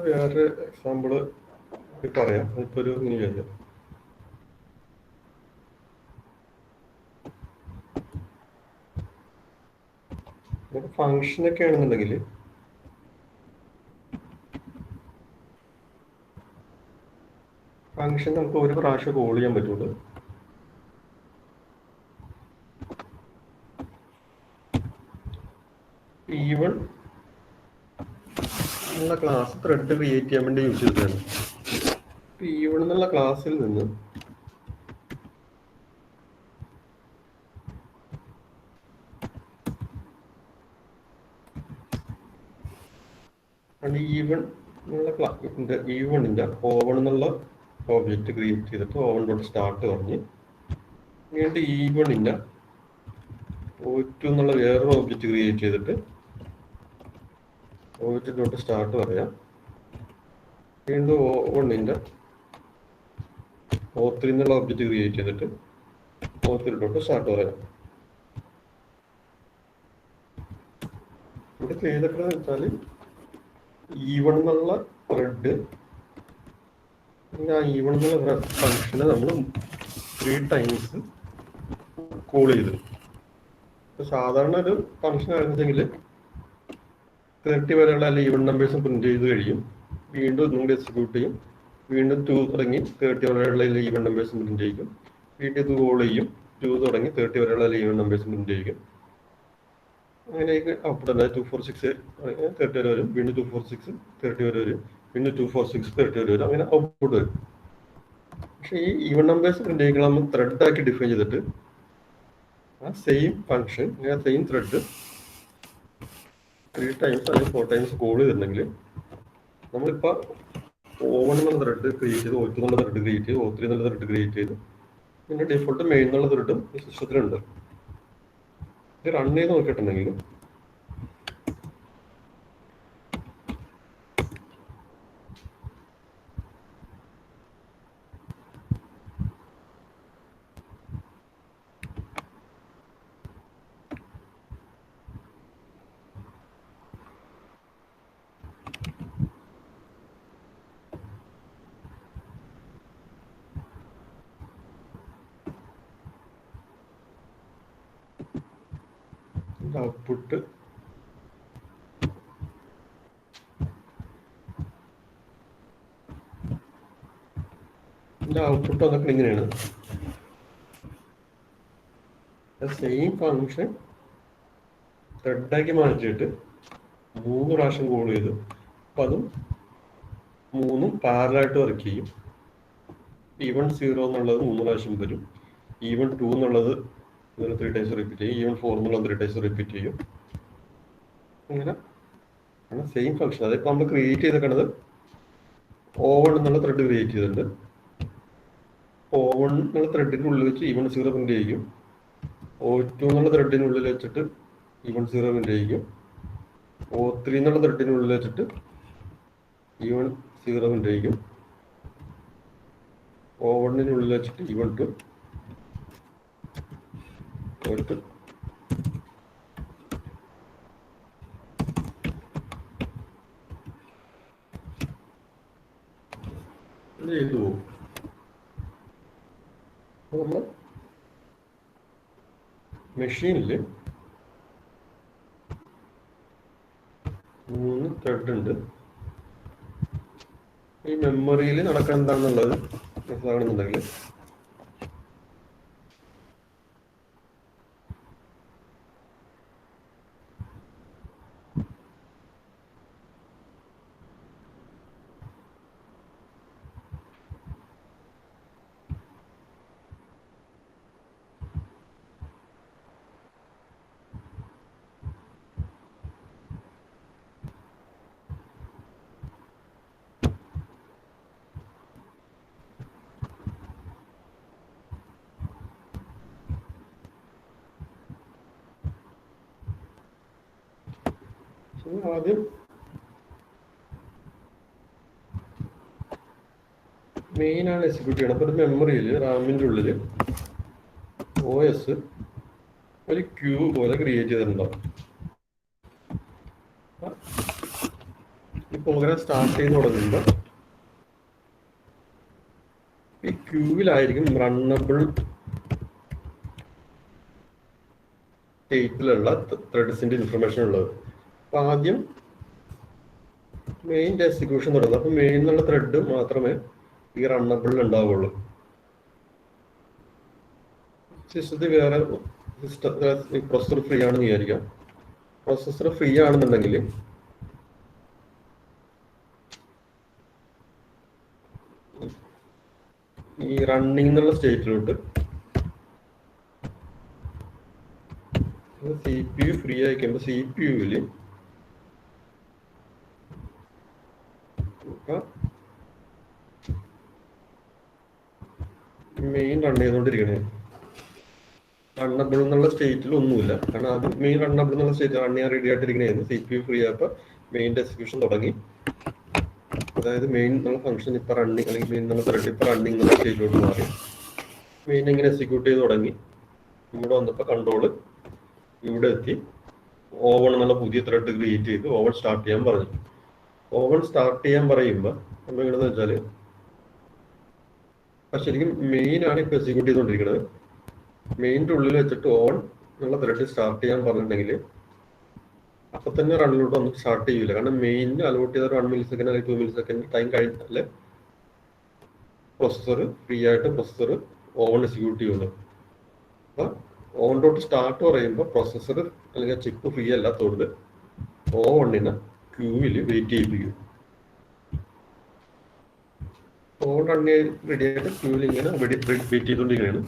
വേറൊരു എക്സാമ്പിള് പറയാം. ഇപ്പൊ ഒരു ഇനി ചെയ്യാം. ഫംഗ്ഷനൊക്കെ ആണെന്നുണ്ടെങ്കിൽ ഫംഗ്ഷൻ നമുക്ക് ഒരു പ്രാവശ്യം കോൾ ചെയ്യാൻ പറ്റുള്ളൂ. ഈവൺ എന്നുള്ള ക്ലാസ് ത്രെഡ് ക്രിയേറ്റ് ചെയ്യാൻ വേണ്ടി യൂസ് ചെയ്തതാണ്. ഈവൺ എന്നുള്ള ക്ലാസ്സിൽ നിന്ന് ഈവൺ എന്നുള്ള ഈവണിന്റെ ഓവൺ എന്നുള്ള ഓബ്ജക്റ്റ് ക്രിയേറ്റ് ചെയ്തിട്ട് ഓവൺ ഡോട്ട് സ്റ്റാർട്ട് പറഞ്ഞ് വീണ്ടും ഈവണിന്റെ O2 എന്നുള്ള വേറൊരു ഓബ്ജക്റ്റ് ക്രിയേറ്റ് ചെയ്തിട്ട് O2 ഡോട്ട് സ്റ്റാർട്ട് പറയാം. വീണ്ടും O1ന്റെ O3 എന്നുള്ള ഓബ്ജക്റ്റ് ക്രിയേറ്റ് ചെയ്തിട്ട് O3 ഡോട്ട് സ്റ്റാർട്ട് പറയാം. ഇവിടെ ചെയ്തിട്ടെന്ന് വെച്ചാൽ ഈവൺ എന്നുള്ള ത്രെഡ് ഈവൺ എന്നുള്ള ഫംഗ്ഷനെ നമ്മൾ 3 ടൈംസ് കോൾ ചെയ്തു. സാധാരണ ഒരു ഫംഗ്ഷൻ ആയിരുന്നെങ്കിൽ 30 വരെയുള്ള അല്ല ഈവൺ നമ്പേഴ്സ് പ്രിന്റ് ചെയ്ത് കഴിയും. വീണ്ടും ഒന്നുകൂടി എക്സിക്യൂട്ട് ചെയ്യും. വീണ്ടും 2 തുടങ്ങി 30 വരെയുള്ള ഈവൺ നമ്പേഴ്സ് പ്രിന്റ് ചെയ്യും. വീണ്ടും ഇത് കോൾ ചെയ്യും. 2 തുടങ്ങി 30 വരെയുള്ള ഈവൺ നമ്പേഴ്സ് പ്രിന്റ് ചെയ്യും. അങ്ങനെയൊക്കെ ഔട്ട്പുട്ട് ഉണ്ട്. 246 30 വരെ വരും. വീണ്ടും 246 30 വരെ വരും. വീണ്ടും 246 30 വരെ വരും. അങ്ങനെ ഔട്ട്പുട്ട് വരും. പക്ഷെ ഈ ഈവൺ നമ്പേഴ്സ് പ്രിന്റ് ചെയ്യിക്കാൻ നമ്മൾ ത്രെഡ് ആക്കി ഡിഫൈൻ ചെയ്തിട്ട് ആ same function same thread 3 times അല്ലെങ്കിൽ 4 ടൈംസ് കോൾ ചെയ്തിട്ടുണ്ടെങ്കിൽ നമ്മളിപ്പോൾ O1 എന്നുള്ള ത്രെഡ് ക്രിയേറ്റ് ചെയ്ത് O2 എന്നുള്ള ത്രെഡ് ക്രിയേറ്റ് ചെയ്ത് O3 എന്നുള്ള ത്രെഡ് ക്രിയേറ്റ് ചെയ്ത് പിന്നെ ഡിഫോൾട്ട് മെയിൻ എന്നുള്ള ത്രെഡും ഈ സിസ്റ്റത്തിലുണ്ട്. ഇത് റൺ ചെയ്ത് നോക്കിയിട്ടുണ്ടെങ്കിൽ ഔട്ട്പുട്ട് ഔട്ട്പുട്ട് വന്നിട്ട് ഇങ്ങനെയാണ്. സെയിം ഫംഗ്ഷൻ ത്രെഡാക്കി മാറ്റിയിട്ട് 3 പ്രാവശ്യം കോൾ ചെയ്ത് അപ്പം അതും 3 പാരലായിട്ട് വർക്ക് ചെയ്യും. ഈവൺ 0 എന്നുള്ളത് 3 പ്രാവശ്യം വരും. ഈവൺ 2 എന്നുള്ളത് 3 ടൈംസ് റിപ്പീറ്റ് ചെയ്യും. ഈവൺ 4 എന്നുള്ളത് 3 ടൈംസ് റിപ്പീറ്റ് ചെയ്യും. അങ്ങനെ സെയിം ഫംഗ്ഷൻ അതിപ്പോൾ നമ്മൾ ക്രിയേറ്റ് ചെയ്തിരിക്കുന്നത് O1 എന്നുള്ള ത്രെഡ് ക്രിയേറ്റ് ചെയ്തിട്ടുണ്ട്. O1 എന്നുള്ള ത്രെഡിൻ്റെ ഉള്ളിൽ വെച്ച് ഈവൺ 0 പ്രിന്റ് ചെയ്യും. O2 എന്നുള്ള ത്രെഡിനുള്ളിൽ വെച്ചിട്ട് ഈവൺ 0 പ്രിന്റ് ചെയ്യും. O3 എന്നുള്ള ത്രെഡിനുള്ളിൽ വെച്ചിട്ട് ഈവൺ 0 പ്രിന്റ് ചെയ്യും. O1-നുള്ളിൽ വെച്ചിട്ട് ഈവൺ 2 O2 ചെയ്തു പോകും. നമ്മൾ മെഷീനിൽ 3 ത്രെഡ് ഉണ്ട്. ഈ മെമ്മറിയിൽ നടക്കാൻ എന്താണെന്നുള്ളത് മനസ്സിലാകണമെന്നുണ്ടെങ്കിൽ ആദ്യം മെയിൻ ആണ് എക്സിക്യൂട്ട് ചെയ്യണം. അപ്പോൾ ഒരു മെമ്മറിയിൽ റാമിൻ്റെ ഉള്ളിൽ OS ഒരു ക്യൂ പോലെ ക്രിയേറ്റ് ചെയ്തിട്ടുണ്ടാവും. ഈ പ്രോഗ്രാം സ്റ്റാർട്ട് ചെയ്ത് തുടങ്ങുമ്പോൾ ഈ ക്യൂവിലായിരിക്കും റണ്ണബിൾ സ്റ്റേറ്റിലുള്ള ത്രെഡ്സിന്റെ ഇൻഫർമേഷൻ ഉള്ളത്. അപ്പൊ ആദ്യം മെയിൻ്റെ എക്സിക്യൂഷൻ തുടങ്ങുന്നത്. അപ്പൊ മെയിൻ എന്നുള്ള ത്രെഡ് മാത്രമേ ഈ റണ്ണബിളിൽ ഉണ്ടാവുള്ളൂ. സിസ്റ്റത്തിൽ വേറെ പ്രൊസസർ ഫ്രീ ആണെന്ന് വിചാരിക്കാം. പ്രൊസസർ ഫ്രീ ആണെന്നുണ്ടെങ്കിൽ ഈ റണ്ണിങ് എന്നുള്ള സ്റ്റേറ്റിലോട്ട് CPU ഫ്രീ ആയിക്കുമ്പോൾ CPU-ൽ മെയിൻ റൺ ചെയ്തുകൊണ്ടിരിക്കണേ. റണ്ണബിൾ എന്നുള്ള സ്റ്റേറ്റിൽ ഒന്നുമില്ല, കാരണം അത് മെയിൻ റണ്ണബിൾ എന്നുള്ള സ്റ്റേറ്റ് റൺ ചെയ്യാൻ റെഡി ആയിട്ടിരിക്കണായിരുന്നു. CPU ഫ്രീ ആയപ്പോൾ മെയിൻ്റെ എക്സിക്യൂഷൻ തുടങ്ങി. അതായത് മെയിൻ എന്നുള്ള ഫംഗ്ഷൻ ഇപ്പം റണ്ണിങ്, അല്ലെങ്കിൽ മെയിൻ എന്നുള്ള ത്രെഡ് ഇപ്പം റണ്ണിങ് എന്നുള്ള സ്റ്റേറ്റിലോട്ട് മാറി. മെയിൻ ഇങ്ങനെ എക്സിക്യൂട്ട് ചെയ്ത് തുടങ്ങി. ഇവിടെ വന്നപ്പോൾ കൺട്രോള് ഇവിടെ എത്തി. ഓവൺ എന്നുള്ള പുതിയ ത്രെഡ് ക്രിയേറ്റ് ചെയ്ത് ഓവൺ സ്റ്റാർട്ട് ചെയ്യാൻ പറഞ്ഞു. ഓവൺ സ്റ്റാർട്ട് ചെയ്യാൻ പറയുമ്പോൾ നമ്മൾ എങ്ങനെയെന്ന് വെച്ചാൽ, ശരിക്കും മെയിൻ ആണ് ഇപ്പോൾ എക്സിക്യൂട്ട് ചെയ്തുകൊണ്ടിരിക്കുന്നത്. മെയിൻ്റെ ഉള്ളിൽ വെച്ചിട്ട് ഓവൺ എന്നുള്ള ത്രെഡ് സ്റ്റാർട്ട് ചെയ്യാൻ പറഞ്ഞിട്ടുണ്ടെങ്കിൽ അപ്പൊ തന്നെ റണ്ണിലോട്ട് ഒന്നും സ്റ്റാർട്ട് ചെയ്യില്ല. കാരണം മെയിനിന് അലോട്ട് ചെയ്ത 1 millisecond അല്ലെങ്കിൽ 2 millisecond ടൈം കഴിഞ്ഞാൽ പ്രൊസസർ ഫ്രീ ആയിട്ട് പ്രൊസസർ ഓവൺ എക്സിക്യൂട്ട് ചെയ്യുള്ളൂ. അപ്പൊ ഓൺ ഡോട്ട് സ്റ്റാർട്ട് പറയുമ്പോൾ പ്രൊസസർ അല്ലെങ്കിൽ ചിപ്പ് ഫ്രീ അല്ലാത്തതുകൊണ്ട് ഓവണിനെ ക്യൂവിൽ വെയിറ്റ് ചെയ്യിപ്പിക്കും. ഓൺ റൺ റെഡി ആയിട്ട് ക്യൂവിൽ ഇങ്ങനെ വെയിറ്റ് ചെയ്തുകൊണ്ടിരിക്കുകയാണ്.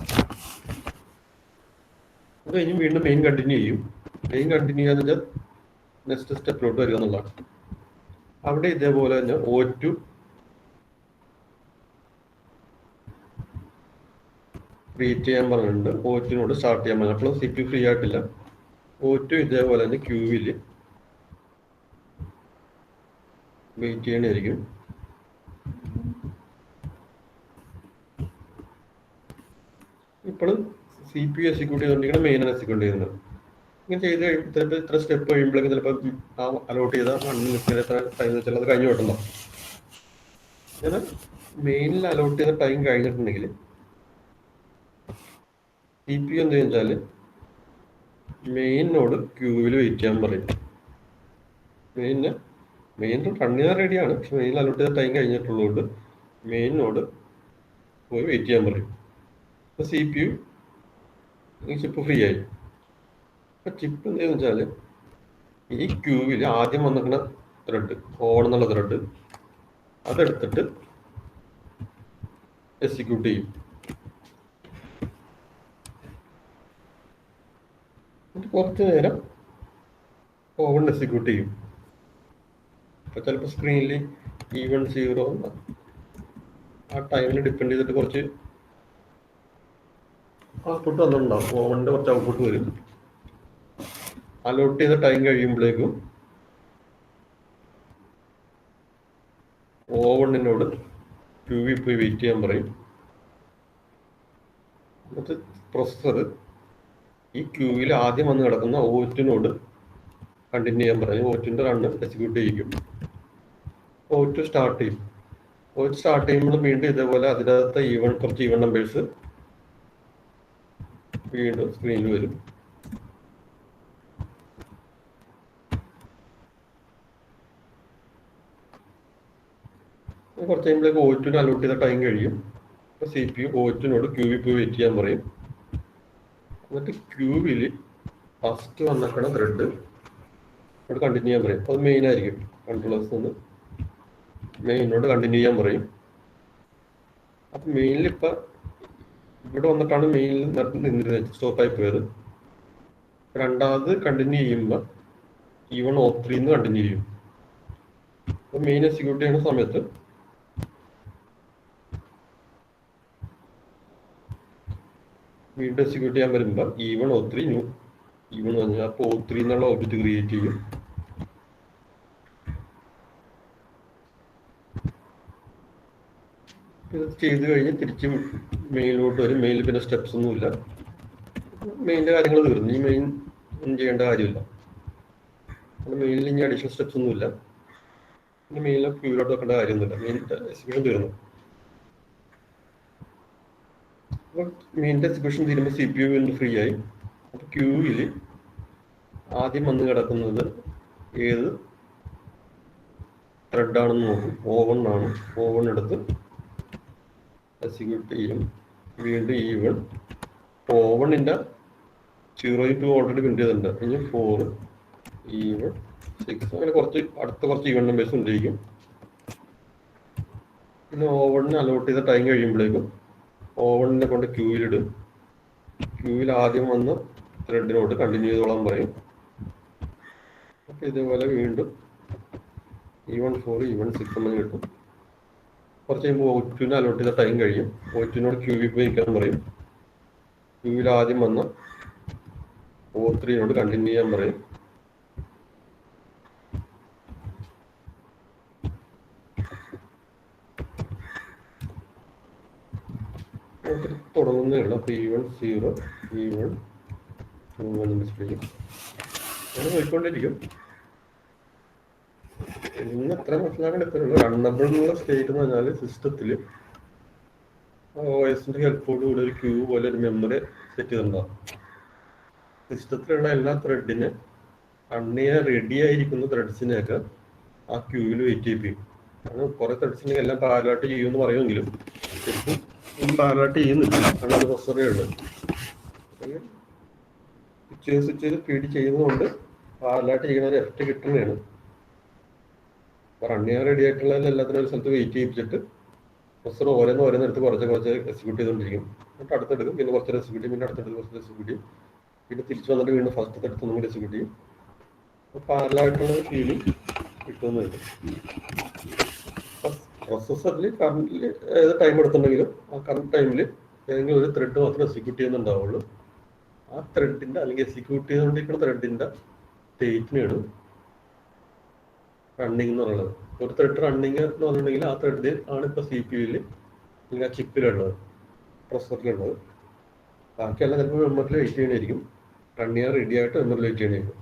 അത് കഴിഞ്ഞ് വീണ്ടും മെയിൻ കണ്ടിന്യൂ ചെയ്യും. മെയിൻ കണ്ടിന്യൂ ചെയ്യാന്ന് വെച്ചാൽ നെക്സ്റ്റ് സ്റ്റെപ്പിലോട്ട് വരിക എന്നുള്ളതാണ്. അവിടെ ഇതേപോലെ തന്നെ O2 ക്രിയേറ്റ് ചെയ്യാൻ പറഞ്ഞിട്ടുണ്ട്. O2-നോട് സ്റ്റാർട്ട് ചെയ്യാൻ പറഞ്ഞു. അപ്പോൾ CPU ഫ്രീ ആയിട്ടില്ല. O2 ഇതേപോലെ തന്നെ ക്യൂവിൽ വെയിറ്റ് ചെയ്യണമായിരിക്കും. ഇപ്പോഴും CPU എക്സിക്യൂട്ട് ചെയ്തുകൊണ്ടിരിക്കണം, മെയിനാണ് എക്സിക്യൂട്ട് ചെയ്യുന്നത്. ഇങ്ങനെ ചെയ്ത് കഴിയുമ്പോൾ ഇത്ര സ്റ്റെപ്പ് കഴിയുമ്പോഴേക്കും ചിലപ്പോൾ ആ അലോട്ട് ചെയ്ത 1 minute എത്ര ടൈം വെച്ചാൽ അത് കഴിഞ്ഞു കിട്ടുന്നു. അങ്ങനെ മെയിനിൽ അലോട്ട് ചെയ്ത ടൈം കഴിഞ്ഞിട്ടുണ്ടെങ്കിൽ CPU എന്ത് വെച്ചാൽ മെയിനോട് ക്യൂവിൽ വെയിറ്റ് ചെയ്യാൻ പറയും. മെയിൻ റൺ ചെയ്യാൻ റെഡിയാണ്, പക്ഷെ മെയിനിൽ അലോട്ട് ചെയ്ത ടൈം കഴിഞ്ഞിട്ടുള്ളതുകൊണ്ട് മെയിനോട് പോയി വെയിറ്റ് ചെയ്യാൻ പറയും. അപ്പോൾ CPU ചിപ്പ് ഫ്രീ ആയി. അപ്പൊ ചിപ്പ് എന്താന്ന് വെച്ചാൽ ഈ ക്യൂവിൽ ആദ്യം വന്നിരിക്കുന്ന ത്രെഡ് ഓൺ എന്നുള്ള ത്രെഡ് അതെടുത്തിട്ട് എക്സിക്യൂട്ട് ചെയ്യും. എന്നിട്ട് കുറച്ച് നേരം ഓവൺ എക്സിക്യൂട്ട് ചെയ്യും. അപ്പൊ ചിലപ്പോൾ സ്ക്രീനിൽ ഈവൺ 0 ആ ടൈമിന് ഡിപ്പെൻഡ് ചെയ്തിട്ട് കുറച്ച് ഔട്ട്പുട്ട് വന്നിട്ടുണ്ടാവും. ഓവണിന്റെ കുറച്ച് ഔട്ട്പുട്ട് വരും. അലോട്ട് ചെയ്ത ടൈം കഴിയുമ്പോഴേക്കും ഓവണിനോട് ക്യൂവിൽ പോയി വെയിറ്റ് ചെയ്യാൻ പറയും. എന്നിട്ട് പ്രൊസസർ ഈ ക്യൂവിൽ ആദ്യം വന്ന് കിടക്കുന്ന O2-നോട് കണ്ടിന്യൂ ചെയ്യാൻ പറയും. O2-ന്റെ റണ്ണ് എക്സിക്യൂട്ട് ചെയ്യിക്കും. O2 സ്റ്റാർട്ട് ചെയ്യും. O2 സ്റ്റാർട്ട് ചെയ്യുമ്പോൾ വീണ്ടും ഇതേപോലെ അതിനകത്ത് കുറച്ച് ഈവൺ നമ്പേഴ്സ് വീണ്ടും സ്ക്രീനിൽ വരും. കുറച്ച് കഴിയുമ്പോഴേക്ക് O2-ന് അലോട്ട് ചെയ്ത ടൈം കഴിയും. അപ്പോൾ CPU O2-നോട് ക്യൂവിൽ പോയി വെയിറ്റ് ചെയ്യാൻ പറയും. എന്നിട്ട് ക്യൂവിൽ ഫസ്റ്റ് വന്നിരിക്കണ ത്രെഡ് അവിടെ കണ്ടിന്യൂ ചെയ്യാൻ പറയും. അത് മെയിൻ ആയിരിക്കും. കൺട്രോളേഴ്സ് നിന്ന് മെയിനോട് കണ്ടിന്യൂ ചെയ്യാൻ പറയും. അപ്പം മെയിനിൽ ഇപ്പം ഇവിടെ വന്നിട്ടാണ് മെയിനിൽ നിന്നിരുന്നത്, സ്റ്റോപ്പായി പോയത്. രണ്ടാമത് കണ്ടിന്യൂ ചെയ്യുമ്പോൾ ഈവൺ O3-ന്ന് കണ്ടിന്യൂ ചെയ്യും. അപ്പം മെയിൻ എക്സിക്യൂട്ട് ചെയ്യുന്ന സമയത്ത് വീണ്ടും എക്സിക്യൂട്ട് ചെയ്യാൻ വരുമ്പോൾ ഈവൺ O3 ഈവൺ വന്നു. അപ്പോൾ O3 എന്നുള്ള ഒബ്ജക്റ്റ് ക്രിയേറ്റ് ചെയ്യും. ഇത് ചെയ്ത് കഴിഞ്ഞ് തിരിച്ച് മെയിലോട്ട് വരും. മെയിലിൽ പിന്നെ സ്റ്റെപ്സ് ഒന്നുമില്ല, മെയിൻ്റെ കാര്യങ്ങൾ തീർന്നു. ഈ മെയിൻ ഒന്നും ചെയ്യേണ്ട കാര്യമില്ല. മെയിലിൽ ഇനി അഡീഷണൽ സ്റ്റെപ്സ് ഒന്നുമില്ല. പിന്നെ മെയിലിൽ ക്യൂവിലോട്ട് വെക്കേണ്ട കാര്യമൊന്നുമില്ല. മെയിൻ എക്സിക്യൂഷൻ തീർന്നു. അപ്പോൾ മെയിൻ്റെ എക്സിക്യൂഷൻ തീരുമ്പോൾ സി പി യു വീണ്ടും ഫ്രീ ആയി. അപ്പോൾ ക്യൂവിൽ ആദ്യം വന്ന് കിടക്കുന്നത് ഏത് ത്രെഡാണെന്ന് നോക്കും. O1 ആണ്. O1 എടുത്ത് എക്സിക്യൂട്ട് ചെയ്യും. വീണ്ടും E1. O1ൻ്റെ 0-2 ഓൾറെഡി പ്രിന്റ് ചെയ്തിട്ടുണ്ട്. ഇനി 4, E1, 6 അങ്ങനെ കുറച്ച് ഈവൻ നമ്പേഴ്സ് ഉണ്ടായിരിക്കും. പിന്നെ O1 അലോട്ട് ചെയ്ത ടൈം കഴിയുമ്പോഴേക്കും O1 കൊണ്ട് ക്യൂവിലിടും. ക്യൂവിൽ ആദ്യം വന്ന് ത്രെഡിനോട് കണ്ടിന്യൂ ചെയ്തോളാൻ പറയും. അപ്പോൾ ഇതേപോലെ വീണ്ടും E1 4, E1 6 എന്ന് കിട്ടും. കുറച്ച് കഴിയുമ്പോൾ O2 അലോട്ട് ചെയ്ത ടൈം കഴിയും. O2 ക്യൂവിൽ പോയി നിൽക്കാൻ പറയും. ക്യൂവിൽ ആദ്യം വന്ന് O3 കണ്ടിന്യൂ ചെയ്യാൻ പറയും. തുടങ്ങുന്നേ ഉള്ളൂ. അപ്പോൾ E1 0, E1 ഡിസ്പ്ലേ ചെയ്യും. അങ്ങനെ പോയിക്കൊണ്ടിരിക്കും. ഇന്ന് എത്ര മനസ്സിലാക്കാൻ എത്രയുള്ളൂ. റണ്ണബിൾ എന്നുള്ള സ്റ്റേറ്റ് എന്ന് പറഞ്ഞാൽ സിസ്റ്റത്തിൽ OSന്റെ ഹെൽപ്പോട് കൂടി ഒരു ക്യൂ പോലെ ഒരു മെമ്മറി സെറ്റ് ചെയ്തിട്ടുണ്ടാകും. സിസ്റ്റത്തിലുള്ള എല്ലാ ത്രെഡിന് ചെയ്യാൻ റെഡി ആയിരിക്കുന്ന ത്രെഡ്സിനെയൊക്കെ ആ ക്യൂവിൽ വെയിറ്റ് ചെയ്യിപ്പിക്കും. കാരണം കുറെ ത്രെഡ്സിനെ എല്ലാം പാരലായിട്ട് ചെയ്യുമെന്ന് പറയുമെങ്കിലും ശരിക്കും പാരലായിട്ട് ചെയ്യുന്നില്ല. കാരണം അത് പ്രൊസറേ ഉള്ളു. സ്വിച്ച് സ്പീഡ് ചെയ്യുന്നതുകൊണ്ട് പാരലായിട്ട് ചെയ്യുന്ന ഒരു എഫക്റ്റ് കിട്ടുന്നതാണ്. ചെയ്യാൻ റെഡി ആയിട്ടുള്ള എല്ലാത്തിനും ഒരു സ്ഥലത്ത് വെയിറ്റ് ചെയ്യിപ്പിച്ചിട്ട് പ്രൊസർ ഓരോന്നെടുത്ത് കുറച്ച് എക്സിക്യൂട്ട് ചെയ്തുകൊണ്ടിരിക്കും. എന്നിട്ട് അടുത്തെടുക്കും. പിന്നെ കുറച്ച് എക്സിക്യൂട്ട് ചെയ്യും. പിന്നെ അടുത്തെടുത്ത് കുറച്ച് എക്സിക്യൂട്ട് ചെയ്യും. പിന്നെ തിരിച്ചു വന്നിട്ട് വീണ്ടും ഫസ്റ്റ് എടുത്ത് ഒന്നും കൂടി എക്സിക്യൂട്ട് ചെയ്യും. അപ്പോൾ പാരലായിട്ടുള്ള ഫീലിംഗ് കിട്ടുമെന്ന് വരും. പ്രോസസ്സറിൽ കറണ്ടിൽ ഏത് ടൈം എടുത്തുണ്ടെങ്കിലും ആ കറണ്ട് ടൈമിൽ ഏതെങ്കിലും ഒരു ത്രെഡ് മാത്രം എക്സിക്യൂട്ട് ചെയ്യുന്നുണ്ടാവുള്ളൂ. ആ ത്രെഡിൻ്റെ അല്ലെങ്കിൽ എക്സിക്യൂട്ട് ചെയ്തുകൊണ്ടിരിക്കുന്ന ത്രെഡിൻ്റെ സ്റ്റേറ്റിനാണ് റണ്ണിങ് എന്ന് പറയുന്നത്. ഒരു ത്രെഡ് റണ്ണിങ് എന്ന് പറഞ്ഞിട്ടുണ്ടെങ്കിൽ ആ ത്രെഡ് ആണ് ഇപ്പോൾ CPU-ൽ അല്ലെങ്കിൽ ആ ചിപ്പിലുള്ളത്, പ്രൊസസറിലുള്ളത്. ബാക്കിയെല്ലാം ചിലപ്പോൾ മെമ്മറിൽ വെയിറ്റ് ചെയ്യണമായിരിക്കും. ചെയ്യാൻ റെഡി ആയിട്ട് മെമ്മറിൽ വെയിറ്റ് ചെയ്യണമായിരിക്കും.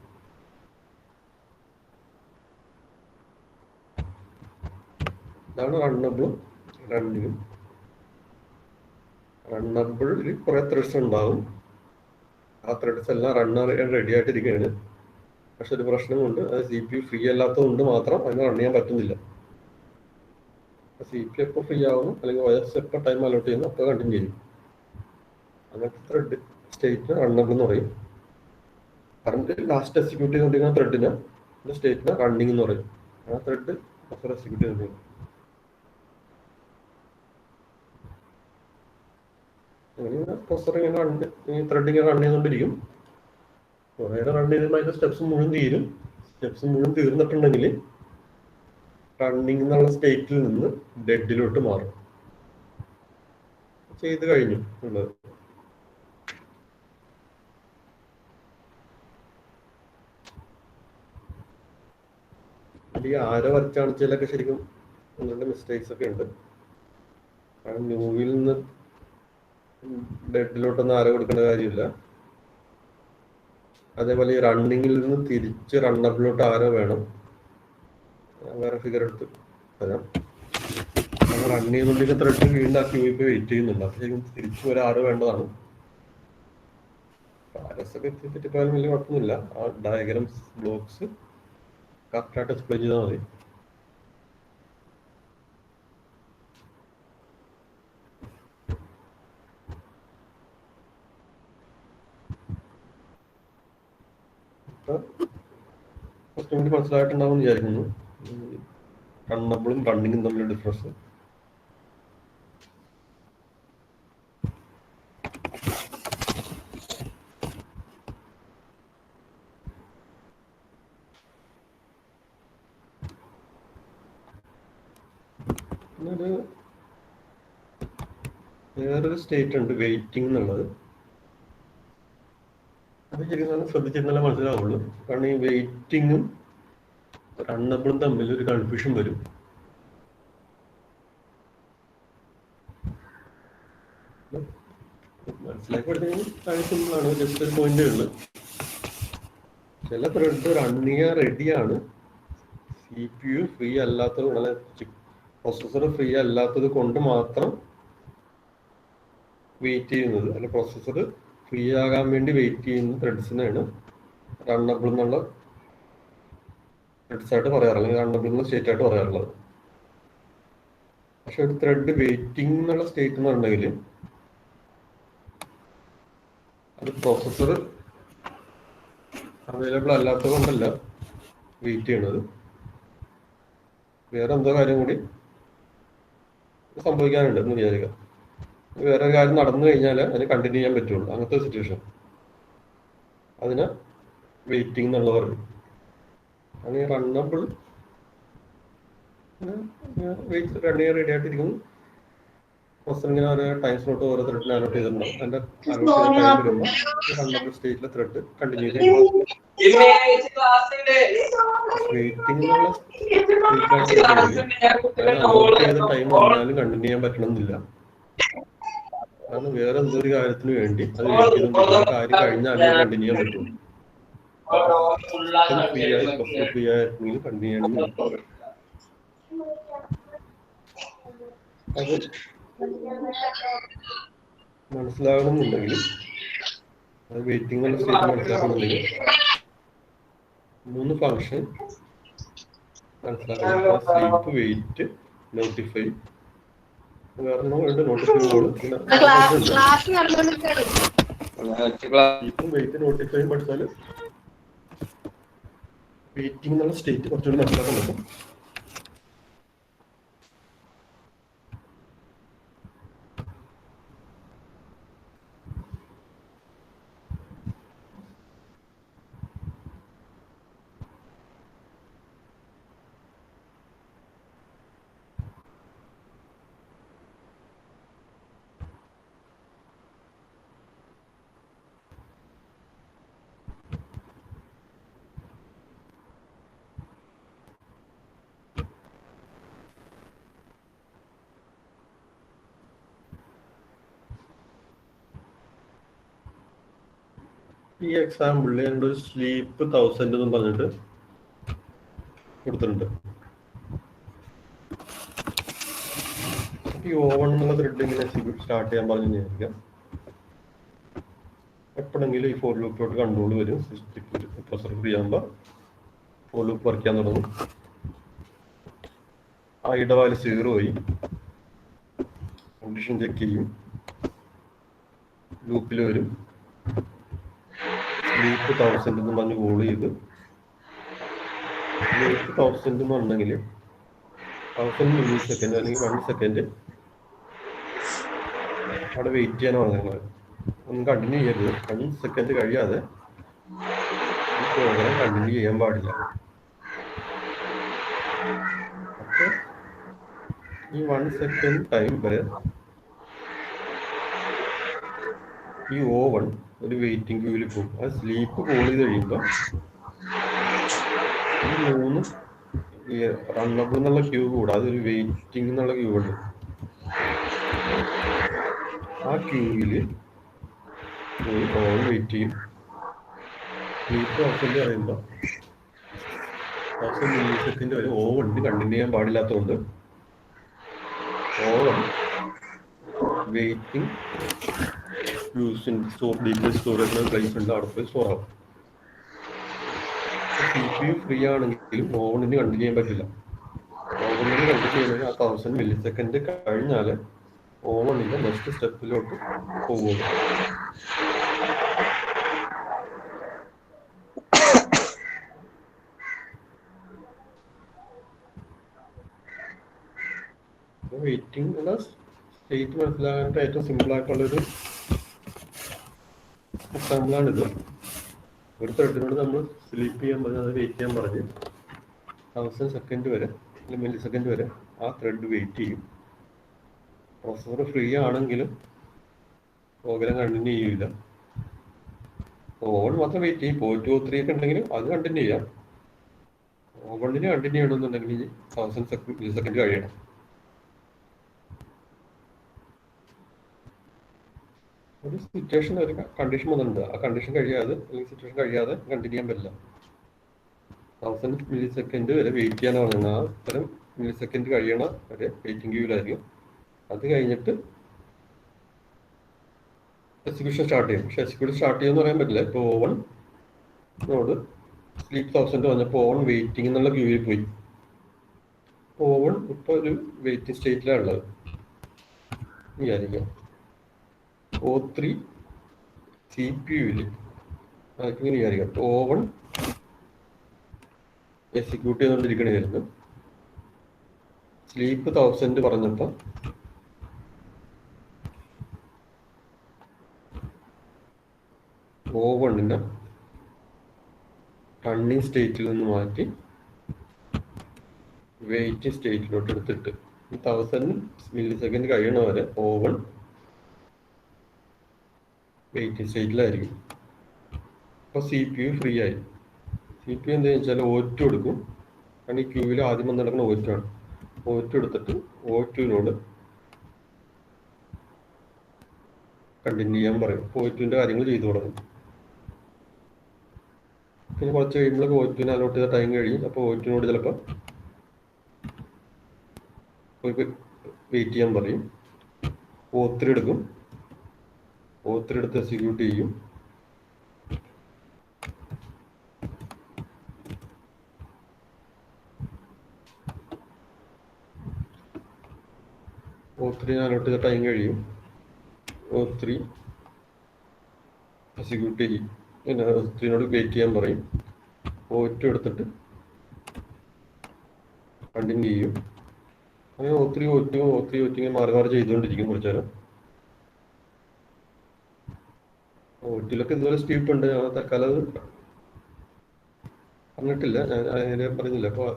ഇതാണ് റണ്ണബിളും റണ്ണിങ്ങും. റണ്ണബിളിൽ കുറേ ത്രെഡ്സ് ഉണ്ടാകും. ആ ത്രെഡ്സ് എല്ലാം റെഡി ആയിട്ടിരിക്കുകയാണ്. പക്ഷെ ഒരു പ്രശ്നമുണ്ട്. അത് CPU ഫ്രീ അല്ലാത്തതുകൊണ്ട് മാത്രം അതിന് റൺ ചെയ്യാൻ പറ്റുന്നില്ല. CPU എപ്പോൾ ഫ്രീ ആവുന്നു അല്ലെങ്കിൽ OS എപ്പോൾ ടൈം അലോട്ട് ചെയ്യുന്നു അപ്പോൾ കണ്ടിന്യൂ ചെയ്യും. അങ്ങനത്തെ ത്രെഡ് സ്റ്റേറ്റിന് റണ്ണബിൾ എന്ന് പറയും. കറണ്ട് ലാസ്റ്റ് എക്സിക്യൂട്ട് ചെയ്തുകൊണ്ടിരിക്കുന്ന ത്രെഡിന് സ്റ്റേറ്റിന് റണ്ണിങ് എന്ന് പറയും. ആ ത്രെഡ് എക്സിക്യൂട്ട് ചെയ്തുകൊണ്ടിരിക്കും. അങ്ങനെ പ്രൊസസർ ഇങ്ങനെ ത്രെഡ് ഇങ്ങനെ റൺ ചെയ്തുകൊണ്ടിരിക്കും. കുറേ റൺ ചെയ്തുമ്പോൾ അതിൻ്റെ സ്റ്റെപ്സ് മുഴുവൻ തീരും. സ്റ്റെപ്സ് മുഴുവൻ തീർന്നിട്ടുണ്ടെങ്കിൽ റണ്ണിങ് എന്നുള്ള സ്റ്റേറ്റിൽ നിന്ന് ഡെഡിലോട്ട് മാറും. ചെയ്ത് കഴിഞ്ഞു ഉള്ളത്. ഈ ആരോ വരച്ചാണിച്ചാലൊക്കെ ശരിക്കും ഒന്നുകൊണ്ട് മിസ്റ്റേക്സ് ഒക്കെ ഉണ്ട്. കാരണം ന്യൂവിൽ നിന്ന് ഡെഡിലോട്ടൊന്നും ആരോ കൊടുക്കേണ്ട കാര്യമില്ല. അതേപോലെ ഈ റണ്ണിങ്ങിൽ നിന്ന് തിരിച്ച് റണ്ണബിലോട്ട് ആരോ വേണം. വേറെ ഫിഗർ എടുത്ത് തരാം. റൺ ചെയ്തുകൊണ്ടിരിക്കുന്ന ത്രെഡ് വീണ്ടും ആ ക്യൂ ഇപ്പോൾ വെയിറ്റ് ചെയ്യുന്നുണ്ട്. അപ്പോൾ ശരിക്കും തിരിച്ചു ഒരു ആരോ വേണ്ടതാണ്. ആരൊക്കെ തെറ്റിപ്പോയാലും വലിയ കുഴപ്പമൊന്നുമില്ല. ആ ഡയഗ്രാംസ് ബ്ലോക്സ് കറക്റ്റായിട്ട് എക്സ്പ്ലെയിൻ ചെയ്താൽ മതി. കുറച്ചും കൂടി മനസ്സിലായിട്ടുണ്ടാവും എന്ന് വിചാരിക്കുന്നു. റണ്ണബിളും റണ്ണിങ്ങും തമ്മിലുള്ള ഡിഫറൻസ്. പിന്നൊരു വേറൊരു സ്റ്റേറ്റ് ഉണ്ട്, വെയിറ്റിംഗ് എന്നുള്ളത്. അത് ശരിക്കും ശ്രദ്ധിച്ചിരുന്നാലേ മനസ്സിലാവുള്ളൂ. കാരണം ഈ വെയിറ്റിങ്ങും റണ്ണബിളും തമ്മിൽ ഒരു കൺഫ്യൂഷൻ വരും. മനസ്സിലാക്കി പഠിച്ചാൽ സിമ്പിളാണ്. ജസ്റ്റ് ഒരു പോയിന്റ് ഉള്ളു. ചില ത്രെഡ് റൺ ചെയ്യാൻ റെഡിയാണ്, CPU ഫ്രീ അല്ലാത്തത്, പ്രോസസ്സർ ഫ്രീ അല്ലാത്തത് കൊണ്ട് മാത്രം വെയിറ്റ് ചെയ്യുന്നത്, അല്ല പ്രോസസ്സർ ഫ്രീ ആകാൻ വേണ്ടി വെയിറ്റ് ചെയ്യുന്ന ത്രെഡ്സിനാണ് റണ്ണബിൾ എന്നുള്ള ത്രെഡ്സ് ആയിട്ട് പറയാറുള്ളത്, അല്ലെങ്കിൽ റണ്ണബിൾ എന്നുള്ള സ്റ്റേറ്റ് ആയിട്ട് പറയാറുള്ളത്. പക്ഷെ ഒരു ത്രെഡ് വെയിറ്റിംഗ് എന്നുള്ള സ്റ്റേറ്റ് എന്ന് പറഞ്ഞെങ്കിൽ അത് പ്രോസസ്സർ അവൈലബിൾ അല്ലാത്തത് കൊണ്ടല്ല വെയിറ്റ് ചെയ്യണത്, വേറെ എന്തോ കാര്യം കൂടി സംഭവിക്കാനുണ്ട് എന്ന് വിചാരിക്കാം. വേറെ ഒരു കാര്യം നടന്നു കഴിഞ്ഞാൽ അതിന് കണ്ടിന്യൂ ചെയ്യാൻ പറ്റുള്ളൂ, അങ്ങനത്തെ സിറ്റുവേഷൻ. അതിന് വെയിറ്റിംഗ് എന്നുള്ളത് പറയും. അങ്ങനെ റണ്ണബിൾ റൺ ചെയ്യാൻ റെഡി ആയിട്ടിരിക്കുന്നു. ഇങ്ങനെ ഓരോ ടൈം സ്ലോട്ട് ഓരോ ത്രെഡിന് അലോട്ട് ചെയ്തിട്ടുണ്ടാവും. അതിന്റെ അലോട്ട് ചെയ്ത ടൈം വരുമ്പോൾ റണ്ണബിൾ സ്റ്റേറ്റിലെ ത്രെഡ് കണ്ടിന്യൂ ചെയ്യും. വെയിറ്റിംഗ് എന്നുള്ള അലോട്ട് ചെയ്ത ടൈം വന്നാലും കണ്ടിന്യൂ ചെയ്യാൻ പറ്റണമെന്നില്ല. കാരണം വേറെ എന്തൊരു കാര്യത്തിന് വേണ്ടി അത് വെയിറ്റ് ചെയ്തുകൊണ്ടിരിക്കുന്ന കാര്യം കഴിഞ്ഞാലേ കണ്ടിന്യൂ ചെയ്യാൻ പറ്റുള്ളൂ. ഫ്രീ ആയിരുന്നെങ്കിൽ കണ്ടിന്യൂ ചെയ്യണമെന്നില്ല. അത് മനസ്സിലാകണമെന്നുണ്ടെങ്കിൽ, അത് വെയിറ്റിംഗ് എന്ന സ്റ്റേറ്റ് മനസ്സിലാക്കണമെന്നുണ്ടെങ്കിൽ 3 ഫംഗ്ഷൻ മനസ്സിലാക്കണം. Sleep, wait, notify. വേറെ നോട്ടിഫൈ കോഡ്, സ്ലീപ്പും വെയിറ്റ് നോട്ടിഫൈയും പഠിച്ചാൽ വെയിറ്റിംഗ് എന്നുള്ള സ്റ്റേറ്റ് കുറച്ചുകൂടി മനസ്സിലാക്കാൻ പറ്റും. ഈ എക്സാമ്പിളിൽ എൻ്റെ ഒരു സ്ലീപ്പ് 1000 എന്നും പറഞ്ഞിട്ട് കൊടുത്തിട്ടുണ്ട്. ഈ ഓവൺ എന്നുള്ള ത്രെഡ് ഇങ്ങനെ സ്റ്റാർട്ട് ചെയ്യാൻ പറഞ്ഞു വിചാരിക്കാം. എപ്പോഴെങ്കിലും ഈ ഫോർ ലൂപ്പിലോട്ട് കൺട്രോൾ വരും. പ്രൊസസ്സർ ഫ്രീ ആകുമ്പോൾ ഫോർ ലൂപ്പ് വർക്ക് ചെയ്യാൻ തുടങ്ങും. ഐയുടെ വാല്യൂ 0 ആയി, കണ്ടീഷൻ ചെക്ക് ചെയ്യും, ലൂപ്പിൽ വരും. സ്ലീപ്പ് 1000 എന്ന് പറഞ്ഞ് കോൾ ചെയ്ത്, സ്ലീപ്പ് 1000 എന്ന് പറഞ്ഞെങ്കിൽ 1000 മില്ലി സെക്കൻഡ് അല്ലെങ്കിൽ 1 സെക്കൻഡ് അവിടെ വെയിറ്റ് ചെയ്യാൻ പറഞ്ഞത്. ഒന്നും കണ്ടിന്യൂ ചെയ്യരുത്. 1 സെക്കൻഡ് കഴിയാതെ ഈ പ്രോഗ്രാം കണ്ടിന്യൂ ചെയ്യാൻ പാടില്ല. അപ്പോൾ ഈ 1 സെക്കൻഡ് ടൈം വരെ ഈ ഓവൺ ഒരു വെയിറ്റിംഗ് ക്യൂവിൽ പോകും. അത് സ്ലീപ്പ് കോൾ ചെയ്ത് കഴിയുമ്പോൾ ഈ 3 ഈ റണ്ണബിൾ എന്നുള്ള ക്യൂ കൂടാതെ ഒരു വെയിറ്റിംഗ് എന്നുള്ള ക്യൂ ഉണ്ട്. ആ ക്യൂവിൽ ഓവൺ വെയിറ്റ് ചെയ്യും. സ്ലീപ്പ് 1000 പറയുമ്പോൾ 1000 മില്ലി സെക്കൻഡ് വരെ ഓവണിന് കണ്ടിന്യൂ ചെയ്യാൻ പാടില്ലാത്തതുകൊണ്ട് ഓവൺ വെയിറ്റിംഗ് സ്റ്റോറേജ് പ്ലേസ് ഉണ്ട്, അവിടെ പോയി സ്റ്റോർ ആവും. CPU ഫ്രീ ആണെങ്കിലും ഓവണിന് കണ്ടിന്യൂ ചെയ്യാൻ പറ്റില്ല. ഓവണിന് കണ്ടിന്യൂ ചെയ്യണമെങ്കിൽ ആ 1000 മില്ലി സെക്കൻഡ് കഴിഞ്ഞാൽ ഓവണിന്റെ നെക്സ്റ്റ് സ്റ്റെപ്പിലോട്ട് പോകും. വെയിറ്റിംഗ് ഉള്ള സ്റ്റേറ്റ് മനസ്സിലാകാനായിട്ട് ഏറ്റവും സിമ്പിൾ ആയിട്ടുള്ളൊരു എക്സാമ്പിളാണിത്. ഒരു ത്രെഡിനോട് നമ്മൾ സ്ലീപ്പ് ചെയ്യാൻ പറഞ്ഞ് അത് വെയിറ്റ് ചെയ്യാൻ പറഞ്ഞ് 1000 സെക്കൻഡ് വരെ അല്ലെങ്കിൽ മില്ലി സെക്കൻഡ് വരെ ആ ത്രെഡ് വെയിറ്റ് ചെയ്യും. പ്രൊസസ്സർ ഫ്രീ ആണെങ്കിലും പ്രോഗ്രാം കണ്ടിന്യൂ ചെയ്യില്ല. ഓവൺ മാത്രം വെയിറ്റ് ചെയ്യും. 2 3 ഒക്കെ ഉണ്ടെങ്കിൽ അത് കണ്ടിന്യൂ ചെയ്യാം. ഓവണിന് കണ്ടിന്യൂ ചെയ്യണമെന്നുണ്ടെങ്കിൽ 1000 മില്ലി സെക്കൻഡ് കഴിയണം. ഒരു സിറ്റുവേഷൻ, ഒരു കണ്ടീഷൻ വന്നിട്ടുണ്ട്. ആ കണ്ടീഷൻ കഴിയാതെ, അല്ലെങ്കിൽ സിറ്റുവേഷൻ കഴിയാതെ കണ്ടിന്യൂ ചെയ്യാൻ പറ്റില്ല. 1000 മില്ലി സെക്കൻഡ് വരെ വെയിറ്റ് ചെയ്യാനാണ് പറയുന്നത്. ആ അത്തരം മില്ലി സെക്കൻഡ് കഴിയണ വരെ വെയിറ്റിംഗ് ക്യൂവിലായിരിക്കും. അത് കഴിഞ്ഞിട്ട് എക്സിക്യൂഷൻ സ്റ്റാർട്ട് ചെയ്യും. പക്ഷെ എക്സിക്യൂഷൻ സ്റ്റാർട്ട് ചെയ്യുമെന്ന് പറയാൻ പറ്റില്ല. ഇപ്പോൾ ഓവനോട് സ്ലീപ്പ് 1000 വന്നപ്പോൾ ഓവൻ വെയിറ്റിംഗ് എന്നുള്ള ക്യൂവിൽ പോയി. ഓവൻ ഇപ്പോൾ ഒരു വെയിറ്റിംഗ് സ്റ്റേറ്റിലാണ് ഉള്ളത് വിചാരിക്കാം. O3 CPU-വിൽ അതൊക്കെ വിചാരിക്കാം. Oven execute ചെയ്തുകൊണ്ടിരിക്കണമായിരുന്നു. സ്ലീപ്പ് 1000 പറഞ്ഞപ്പോൾ ഓവണിൻ്റെ റണ്ണിങ് സ്റ്റേറ്റിൽ നിന്ന് മാറ്റി വെയിറ്റിംഗ് സ്റ്റേറ്റിലോട്ട് എടുത്തിട്ട് 1000 മില്ലി സെക്കൻഡ് കഴിയണ വരെ ഓവൺ വെയിറ്റിംഗ് സ്റ്റേറ്റിലായിരിക്കും. അപ്പോൾ CPU ഫ്രീ ആയി. CPU എന്താണെന്ന് വെച്ചാൽ O2 എടുക്കും. കാരണം ഈ ക്യൂവിൽ ആദ്യം വന്ന് നടക്കുന്ന O2 ആണ്. O2 എടുത്തിട്ട് O2-നോട് കണ്ടിന്യൂ ചെയ്യാൻ പറയും. O2-ൻ്റെ കാര്യങ്ങൾ ചെയ്തു തുടങ്ങും. പിന്നെ കുറച്ച് കഴിയുമ്പോഴൊക്കെ O2-നെ അലോട്ട് ചെയ്ത ടൈം കഴിയും. അപ്പോൾ O2-നോട് ചിലപ്പോൾ വെയിറ്റ് ചെയ്യാൻ പറയും. O3 എടുക്കും. O3 എടുത്ത് എക്സിക്യൂട്ട് ചെയ്യും. O3 അലോട്ട് ചെയ്ത ടൈം കഴിയും. O3 എക്സിക്യൂട്ട് ചെയ്യും. പിന്നെ O3-നോട് വെയിറ്റ് ചെയ്യാൻ പറയും. O2 എടുത്തിട്ട് കണ്ടിന്യൂ ചെയ്യും. അങ്ങനെ O3 മാറി മാറി ചെയ്തുകൊണ്ടിരിക്കും കുറച്ചു നേരം. O2-ലൊക്കെ ഇതുപോലെ സ്റ്റീപ്പ് ഉണ്ട്. തൽക്കാലം അത് പറഞ്ഞിട്ടില്ല, ഞാൻ അതിനെ പറഞ്ഞില്ല. അപ്പോൾ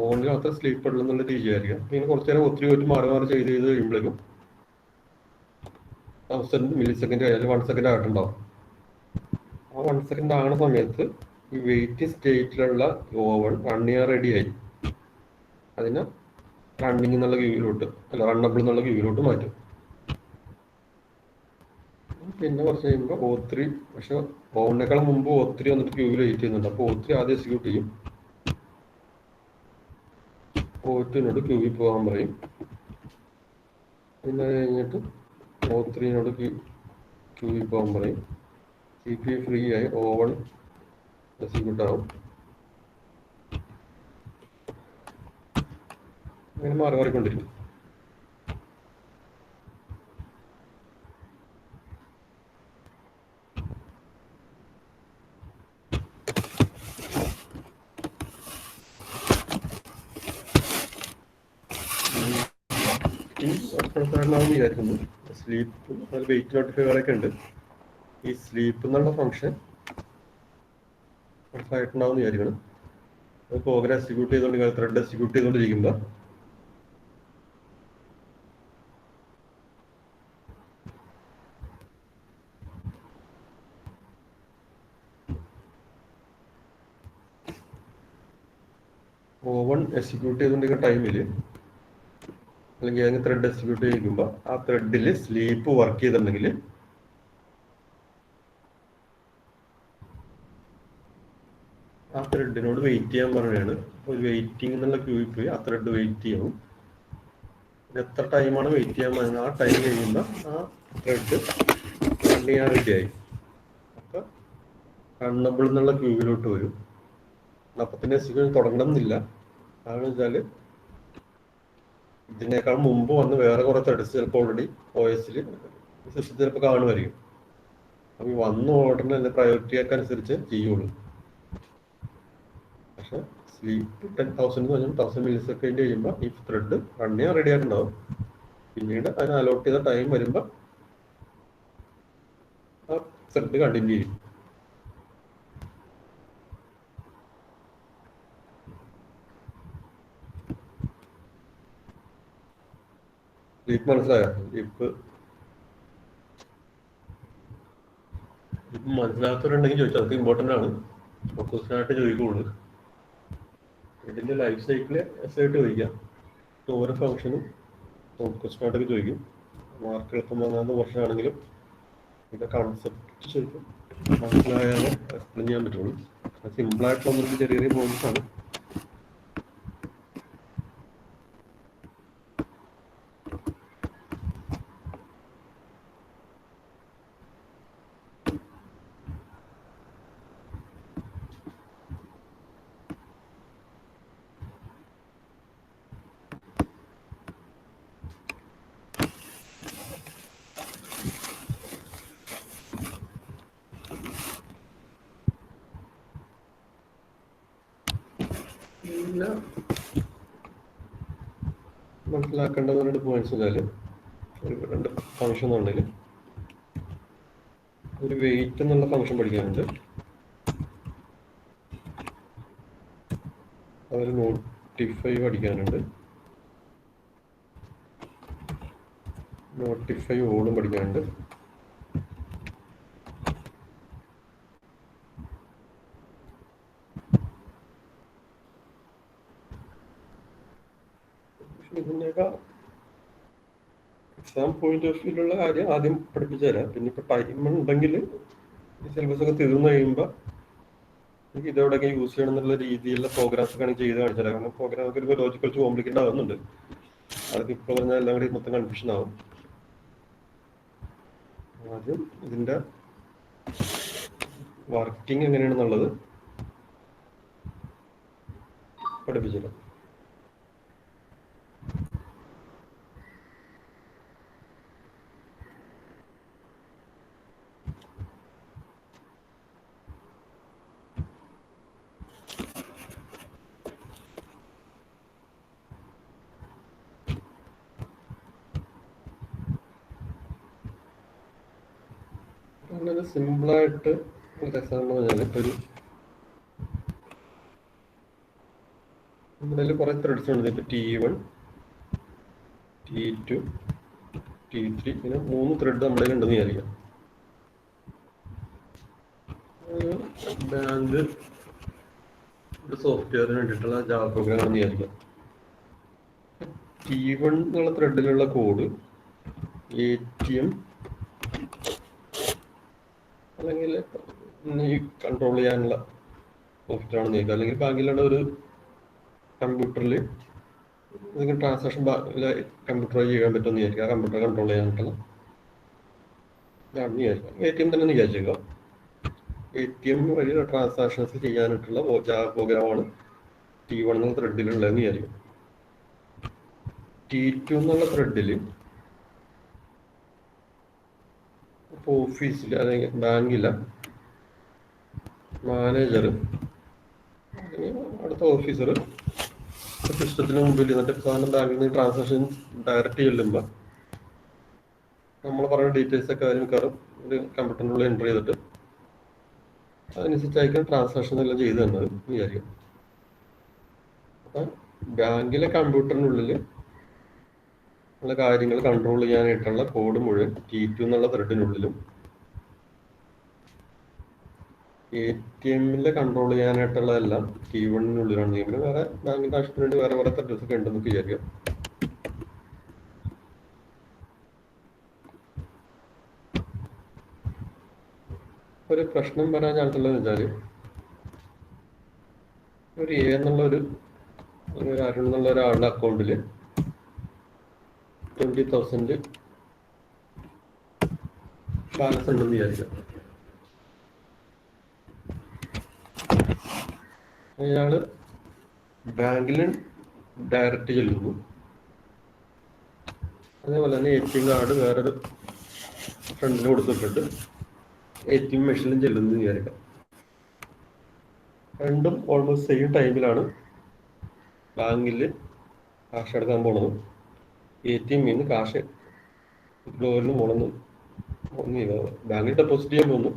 ഓണിൽ അത്ര സ്ലീപ്പ് ഉള്ളെന്നുള്ള രീതിയായിരിക്കാം. പിന്നെ കുറച്ചു നേരം O3 മാറി മാറി ചെയ്ത് കഴിയുമ്പോഴേക്കും 1000 മില്ലി സെക്കൻഡ് കഴിഞ്ഞാൽ 1 സെക്കൻഡ് ആയിട്ടുണ്ടാവും. ആ 1 സെക്കൻഡ് ആകുന്ന സമയത്ത് ഈ വെയിറ്റ് സ്റ്റേറ്റിലുള്ള ഓവൺ റൺ ചെയ്യാൻ റെഡിയായി. അതിനെ റണ്ണിങ് എന്നുള്ള ക്യൂവിലോട്ട്, അല്ല റണ്ണബിൾ എന്നുള്ള ക്യൂവിലോട്ട് മാറ്റും. പിന്നെ കുറച്ച് കഴിയുമ്പോൾ O3, പക്ഷെ ഓവണിനേക്കാൾ മുമ്പ് O3 വന്നിട്ട് ക്യൂവിൽ വെയിറ്റ് ചെയ്യുന്നുണ്ട്. അപ്പോൾ O3 ആദ്യം എക്സിക്യൂട്ട് ചെയ്യും. O2-നോട് ക്യൂവിൽ പോകാൻ പറയും. പിന്നെ കഴിഞ്ഞിട്ട് O3-നോട് ക്യൂവിൽ പോകാൻ പറയും. CPU ഫ്രീ ആയി ഓവൺ എക്സിക്യൂട്ട് ആവും. അങ്ങനെ മാറി മാറിക്കൊണ്ടിരിക്കും. വിചാരിക്കുന്നു സ്ലീപ്പ് വെയിറ്റ് നോട്ടിഫൈവറൊക്കെ ഉണ്ട്. ഈ സ്ലീപ്പ് എന്നുള്ള ഫംഗ്ഷൻ മനസ്സിലായിട്ടുണ്ടാവും വിചാരിക്കണം. പ്രോഗ്രാം എക്സിക്യൂട്ട് ചെയ്തുകൊണ്ട് ത്രെഡ് എക്സിക്യൂട്ട് ചെയ്തുകൊണ്ടിരിക്കുമ്പോൾ ഓവൺ എക്സിക്യൂട്ട് ചെയ്തുകൊണ്ടിരിക്കുന്ന ടൈമിൽ, അല്ലെങ്കിൽ അതിന് ത്രെഡ് എക്സിക്യൂട്ട് ചെയ്യുമ്പോൾ ആ ത്രെഡിൽ സ്ലീപ്പ് വർക്ക് ചെയ്തിട്ടുണ്ടെങ്കിൽ ആ ത്രെഡിനോട് വെയിറ്റ് ചെയ്യാൻ പറയുകയാണ്. ഒരു വെയിറ്റിംഗ് എന്നുള്ള ക്യൂവിൽ പോയി ആ ത്രെഡ് വെയിറ്റ് ചെയ്യണം. എത്ര ടൈമാണ് വെയിറ്റ് ചെയ്യാൻ പറയുന്നത് ആ ടൈം കഴിയുമ്പോൾ ആ ത്രെഡ് റൺ ചെയ്യാൻ റെഡിയായി. അപ്പോൾ റണ്ണബിൾ എന്നുള്ള ക്യൂവിലോട്ട് വരും. അപ്പം തന്നെ എക്സിക്യൂഷൻ തുടങ്ങണമെന്നില്ല. കാരണം വെച്ചാൽ ഇതിനേക്കാൾ മുമ്പ് വന്ന് വേറെ കുറെ ത്രെഡ്സ് ചിലപ്പോൾ ഓൾറെഡി OS-ൽ സിസ്റ്റത്തിൽ ചിലപ്പോൾ കാണുമായിരിക്കും. അപ്പോൾ ഈ വന്ന ഓർഡറിന് തന്നെ പ്രയോറിറ്റി ഒക്കെ അനുസരിച്ച് ചെയ്യുള്ളൂ. പക്ഷെ സ്ലീപ്പ് 10,000 എന്ന് പറഞ്ഞാൽ 1000 മില്ലി സെക്കൻഡ് കഴിയുമ്പോൾ ഈ ത്രെഡ് റൺ ചെയ്യാൻ റെഡി ആയിട്ടുണ്ടാവും. പിന്നീട് അതിന് അലോട്ട് ചെയ്ത ടൈം വരുമ്പോൾ ആ ത്രെഡ് കണ്ടിന്യൂ ചെയ്യും. സ്ലീപ്പ് മനസ്സിലായോ? സ്ലീപ്പ് മനസ്സിലാത്തവരുണ്ടെങ്കിൽ ചോദിച്ചാൽ അതൊക്കെ ഇമ്പോർട്ടൻ്റ് ആണ്. ഫോക്കസ്ഡായിട്ട് ചോദിക്കുള്ളൂ. ഇതിൻ്റെ ലൈഫ് സൈക്കിൾ എസ്സായിട്ട് ചോദിക്കാം. ഓരോ ഫംഗ്ഷനും ഫോക്കസ്ഡായിട്ടൊക്കെ ചോദിക്കും. മാർക്ക് എളുപ്പം വാങ്ങാവുന്ന കുറച്ചാണെങ്കിലും ഇതിൻ്റെ കൺസെപ്റ്റ് ശരിക്കും മനസ്സിലായാലേ എക്സ്പ്ലെയിൻ ചെയ്യാൻ പറ്റുള്ളൂ. സിമ്പിളായിട്ടുള്ള ചെറിയ ചെറിയ പോയിന്റ്സ് ആണ്. പിന്നെ മനസ്സിലാക്കേണ്ട രണ്ട് പോയിന്റ്സ് വെച്ചാൽ രണ്ട് ഫംഗ്ഷൻ ഉണ്ടെങ്കിൽ ഒരു വെയിറ്റ് എന്നുള്ള ഫംഗ്ഷൻ പഠിക്കാനുണ്ട്, അതൊരു നോട്ടിഫൈ പഠിക്കാനുണ്ട്, നോട്ടിഫൈ ഓളും പഠിക്കാനുണ്ട്. ഇതിൻ്റെയൊക്കെ എക്സാം പോയിന്റ് ഓഫ് വ്യൂലുള്ള കാര്യം ആദ്യം പഠിപ്പിച്ചു തരാം. പിന്നെ ഇപ്പൊ ടൈം ഉണ്ടെങ്കിൽ സിലബസ് ഒക്കെ തീർന്നു കഴിയുമ്പോൾ എനിക്ക് ഇതെവിടെയൊക്കെ യൂസ് ചെയ്യണം എന്നുള്ള രീതിയിലുള്ള പ്രോഗ്രാംസ് ഒക്കെ ആണെങ്കിൽ ചെയ്ത് കാണിച്ചു തരാം. കാരണം പ്രോഗ്രാം ഒക്കെ ഒരു ലോജിക്കൽ കോംപ്ലിക്കേറ്റ് ആവുന്നുണ്ട്. അതൊക്കെ ഇപ്പോൾ പറഞ്ഞാൽ എല്ലാം കൂടി മൊത്തം കൺഫ്യൂഷൻ ആവും. ആദ്യം ഇതിന്റെ വർക്കിംഗ് എങ്ങനെയാണെന്നുള്ളത് പഠിപ്പിച്ചു തരാം. അങ്ങനെ സിമ്പിളായിട്ട് എക്സാമ്പിൾ പറഞ്ഞാൽ ഇപ്പൊ ഒരു നമ്മുടെ കുറെ ത്രെഡ്സ് ഉണ്ട്. ഇപ്പൊ T1, T2, T3 ഇങ്ങനെ 3 ത്രെഡ് നമ്മുടെ ഉണ്ടെന്ന് വിചാരിക്കാം. ബാങ്ക് ഒരു സോഫ്റ്റ്വെയറിന് വേണ്ടിയിട്ടുള്ള ജാവ പ്രോഗ്രാം ആണെന്ന് വിചാരിക്കാം. T1 എന്നുള്ള ത്രെഡിലുള്ള കോഡ് ATM അല്ലെങ്കിൽ ഈ കൺട്രോൾ ചെയ്യാനുള്ള സോഫ്റ്റ്വെയർ ആണെന്ന് ചോദിക്കുക. അല്ലെങ്കിൽ ബാങ്കിലുള്ള ഒരു കമ്പ്യൂട്ടറിൽ എന്തെങ്കിലും ട്രാൻസാക്ഷൻ കമ്പ്യൂട്ടർ ചെയ്യാൻ പറ്റുമെന്ന് വിചാരിക്കുക. ആ കമ്പ്യൂട്ടർ കൺട്രോൾ ചെയ്യാനായിട്ടുള്ള ഇതാണെന്ന് വിചാരിക്കുക. ATM തന്നെ വിചാരിച്ചേക്കുക. ATM വഴി ട്രാൻസാക്ഷൻസ് ചെയ്യാനായിട്ടുള്ള പ്രോഗ്രാമാണ് T1 എന്നുള്ള ത്രെഡിലുള്ളതെന്ന് വിചാരിക്കും. T2 എന്നുള്ള ത്രെഡിൽ ഇപ്പോൾ ഓഫീസിൽ അല്ലെങ്കിൽ ബാങ്കിലെ മാനേജർ അടുത്ത ഓഫീസർ സിസ്റ്റത്തിന് മുമ്പിൽ എന്നിട്ട് സാധനം ബാങ്കിൽ നിന്ന് ട്രാൻസാക്ഷൻ ഡയറക്റ്റ് ചെല്ലുമ്പോൾ നമ്മൾ പറയുന്ന ഡീറ്റെയിൽസ് ഒക്കെ മിക്കവാറും ഒരു കമ്പ്യൂട്ടറിനുള്ളിൽ എൻ്റർ ചെയ്തിട്ട് അതനുസരിച്ചായിരിക്കും ട്രാൻസാക്ഷൻ എല്ലാം ചെയ്ത് തന്നത് വിചാരിക്കും. അപ്പം ബാങ്കിലെ കമ്പ്യൂട്ടറിനുള്ളിൽ ഉള്ള കാര്യങ്ങൾ കൺട്രോൾ ചെയ്യാനായിട്ടുള്ള കോഡ് മുഴുവൻ T2 എന്നുള്ള ത്രെഡിനുള്ളിലും ATM കൺട്രോൾ ചെയ്യാനായിട്ടുള്ള എല്ലാം T1-നുള്ളിലാണ്. ചെയ്യുന്നത് വേറെ ബാങ്കിന്റെ ആവശ്യത്തിന് വേണ്ടി വേറെ വേറെ ത്രെഡ്സ് ഒക്കെ ഉണ്ടെന്ന് വിചാരിക്കാം. ഒരു പ്രശ്നം പറയാൻ ചാൻസുള്ളതെന്ന് വെച്ചാൽ ഒരു A എന്നുള്ള ഒരു അരുൺ എന്നുള്ള ഒരാളുടെ അക്കൗണ്ടിൽ 20,000 ബാലൻസ് ഉണ്ടെന്ന് വിചാരിക്കാം. അയാള് ബാങ്കിൽ ഡയറക്റ്റ് ചെല്ലുന്നു. അതേപോലെ തന്നെ ATM കാർഡ് വേറൊരു ഫ്രണ്ടിന് കൊടുത്തിട്ടുണ്ട് ATM മെഷീനിലും ചെല്ലുന്നു വിചാരിക്കാം. രണ്ടും ഓൾമോസ്റ്റ് സെയിം ടൈമിലാണ് ബാങ്കിൽ കാശ് എടുക്കാൻ പോണത്. ATM-ൽ നിന്ന് കാശ് ഡോറിന് മുളന്ന് ബാങ്കിൽ ഡെപ്പോസിറ്റ് ചെയ്യാൻ പോകുന്നു,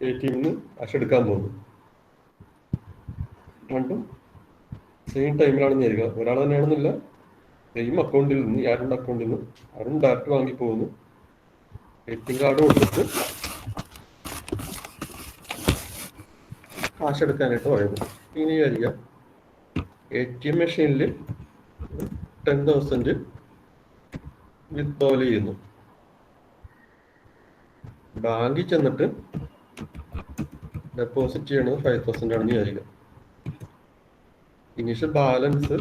ATM-ൽ നിന്ന് കാശ് എടുക്കാൻ പോകുന്നു. രണ്ടും സെയിം ടൈമിലാണെന്ന് വിചാരിക്കുക. ഒരാൾ തന്നെയാണെന്നില്ല, സെയിം അക്കൗണ്ടിൽ നിന്ന് ആരുടെ അക്കൗണ്ടിൽ നിന്ന് ആരും ഡയറക്റ്റ് വാങ്ങി പോകുന്നു. ATM കാർഡ് കൊടുത്തിട്ട് കാശ് എടുക്കാനായിട്ട് പറയുന്നു. ഇനി വിചാരിക്കുക ATM മെഷീനിൽ 10,000 വിത്ഡ്രോവൽ ചെയ്യുന്നു. ബാങ്കിൽ ചെന്നിട്ട് ഡെപ്പോസിറ്റ് ചെയ്യണത് 5,000 ആണെന്ന് വിചാരിക്കാം. ഇനീഷ്യൽ ബാലൻസ്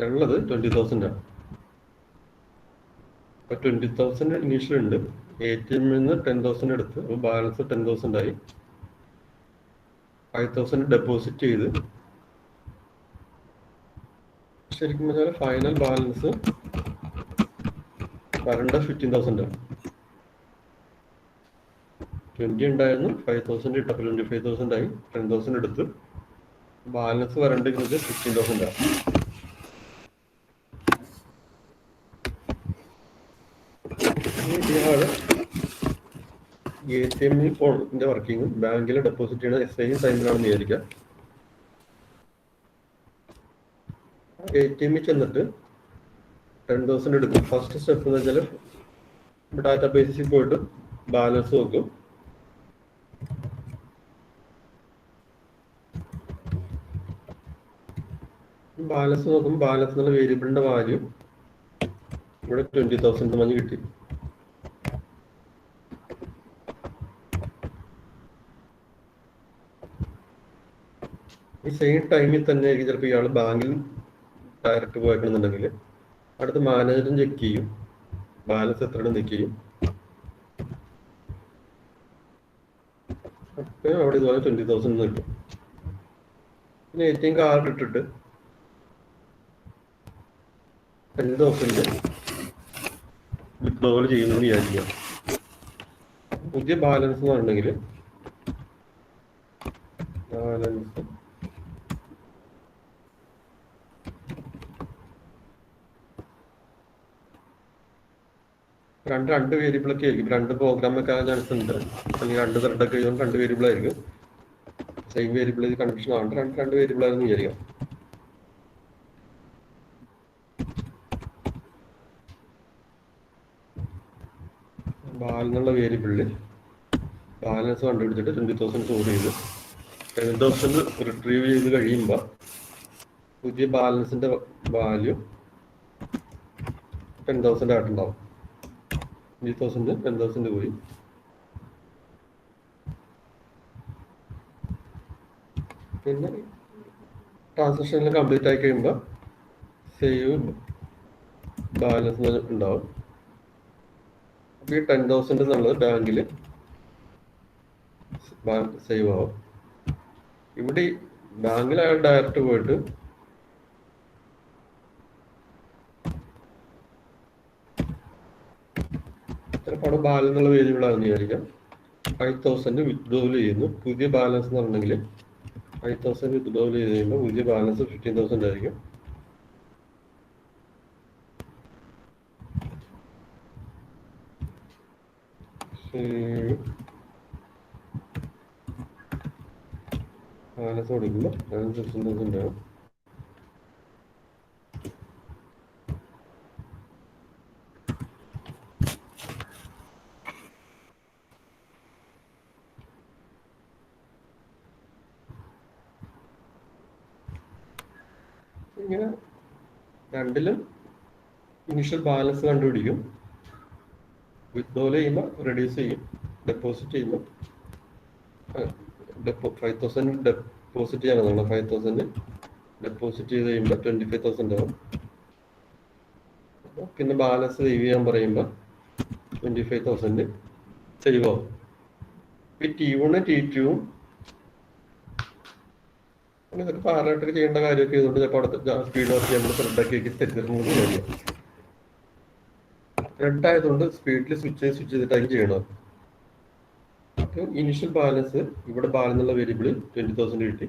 ഉള്ളത് 20,000 ആണ്. അപ്പൊ 20,000 ഇനീഷ്യൽ ഉണ്ട്. ATM നിന്ന് 10,000 എടുത്ത് ബാലൻസ് 10,000 ആയി. 5,000 ഡെപ്പോസിറ്റ് ചെയ്ത് ശരിക്കും പറഞ്ഞാൽ ഫൈനൽ ബാലൻസ് വരേണ്ട 15,000 ആണ്. 20 ഉണ്ടായിരുന്നു, 5,000 ഇട്ടപ്പോൾ 25,000 ആയി. 10,000 എടുത്ത് ബാലൻസ് വരേണ്ടിരുന്നത് 15,000 ആണ്. ഇയാള് ATM ന്റെ വർക്കിങ്ങും ബാങ്കിൽ ഡെപ്പോസിറ്റ് ചെയ്യണ സെയിം ടൈമിലാണെന്ന് വിചാരിക്കാം. ATM ചെന്നിട്ട് 10,000 എടുക്കും. ഫസ്റ്റ് സ്റ്റെപ്പ് എന്ന് വെച്ചാൽ ഡാറ്റാബേസിൽ പോയിട്ട് ബാലൻസ് നോക്കും. ബാലൻസ് നോക്കുമ്പോൾ ബാലൻസ് എന്നുള്ള വേരിയബിളിന്റെ വാല്യൂ ഇവിടെ 20,000 മഞ്ഞ് കിട്ടി. ഈ സെയിം ടൈമിൽ തന്നെ ആയിരിക്കും ചിലപ്പോൾ ഇയാൾ ബാങ്കിൽ ഡയറക്റ്റ് പോയിട്ടുണ്ടെന്നുണ്ടെങ്കിൽ അടുത്ത് മാനേജറും ചെക്ക് ചെയ്യും, ബാലൻസ് എത്രയാണ് ചെക്ക് ചെയ്യും. അപ്പോൾ അവിടെ ഇതുപോലെ 20,000 കിട്ടും. പിന്നെ ATM കാർഡ് ഇട്ടിട്ട് 10,000 വിത്ഡ്രോവൽ ചെയ്യുമെന്ന് വിചാരിക്കാം. പുതിയ ബാലൻസ് എന്ന് പറഞ്ഞിട്ടുണ്ടെങ്കിൽ ബാലൻസ് രണ്ട് വേരിയബിളൊക്കെ ആയിരിക്കും. രണ്ട് പ്രോഗ്രാമൊക്കെ ആകാൻ ചാൻസ് ഉണ്ട്. അല്ലെങ്കിൽ രണ്ട് ത്രെഡൊക്കെ എഴുതുമ്പോൾ രണ്ട് വേരിയബിൾ ആയിരിക്കും. സെയിം വേരിയബിൾ ഇത് കൺഫ്യൂഷൻ ആവേണ്ട. രണ്ട് വേരിയബിൾ ആയിരുന്നു വിചാരിക്കാം. ബാലെന്നുള്ള വേരിയബിളിൽ ബാലൻസ് കണ്ടുപിടിച്ചിട്ട് 20,000 സ്റ്റോർ ചെയ്ത് 10,000 റിട്രീവ് ചെയ്ത് കഴിയുമ്പോൾ പുതിയ ബാലൻസിന്റെ വാല്യൂ 10,000 ആയിട്ടുണ്ടാവും. 20,000 10,000 പോയി. പിന്നെ ട്രാൻസാക്ഷനിൽ കംപ്ലീറ്റ് ആയി കഴിയുമ്പോൾ സേവ് ബാലൻസ് ഉണ്ടാവും. അപ്പോൾ ഈ 10,000 എന്നുള്ളത് ബാങ്കിൽ സേവ് ആവും. ഇവിടെ ബാങ്കിൽ അയാൾ ഡയറക്റ്റ് പോയിട്ട് ചിലപ്പോൾ അവിടെ ബാലൻസ് എന്നുള്ള വേരിയബിൾ ആണെന്ന് വിചാരിക്കാം. 5,000 വിത്ഡ്രോവൽ ചെയ്യുന്നു. പുതിയ ബാലൻസ് എന്ന് പറഞ്ഞിട്ടുണ്ടെങ്കിൽ 5,000 വിത്ഡ്രോവൽ ചെയ്ത് കഴിയുമ്പോൾ പുതിയ ബാലൻസ് 15,000 ആയിരിക്കും. ബാലൻസ് കൊടുക്കുമ്പോൾ ബാലൻസ് 15,000 ആവും. ഇങ്ങനെ രണ്ടിലും ഇനിഷ്യൽ ബാലൻസ് കണ്ടുപിടിക്കും. വിത്ഡ്രോവൽ ചെയ്യുമ്പോൾ റെഡ്യൂസ് ചെയ്യും. ഡെപ്പോസിറ്റ് ചെയ്യുമ്പോൾ 5,000 ഡെപ്പോസിറ്റ് ചെയ്യാനാണ്. 5,000 ഡെപ്പോസിറ്റ് ചെയ്ത് കഴിയുമ്പോൾ 25,000 ആവും. പിന്നെ ബാലൻസ് സേവ് ചെയ്യാൻ പറയുമ്പോൾ 25,000 സേവ് ആവും. ഈ T1 T2 ഇതൊക്കെ പാരലായിട്ടൊക്കെ ചെയ്യേണ്ട കാര്യമൊക്കെ ചെയ്തുകൊണ്ട് ചിലപ്പോൾ അവിടെ സ്പീഡ് വർക്ക് ചെയ്യാൻ ത്രെഡൊക്കെ തെറ്റിരുന്നത് കഴിയും. ത്രെഡ് ആയതുകൊണ്ട് സ്പീഡിൽ സ്വിച്ച് ചെയ്തിട്ടായിരിക്കും ചെയ്യണത്. അപ്പോൾ ഇനിഷ്യൽ ബാലൻസ് ഇവിടെ ബാലൻസ് വേരിയബിളിൽ 20,000 കിട്ടി.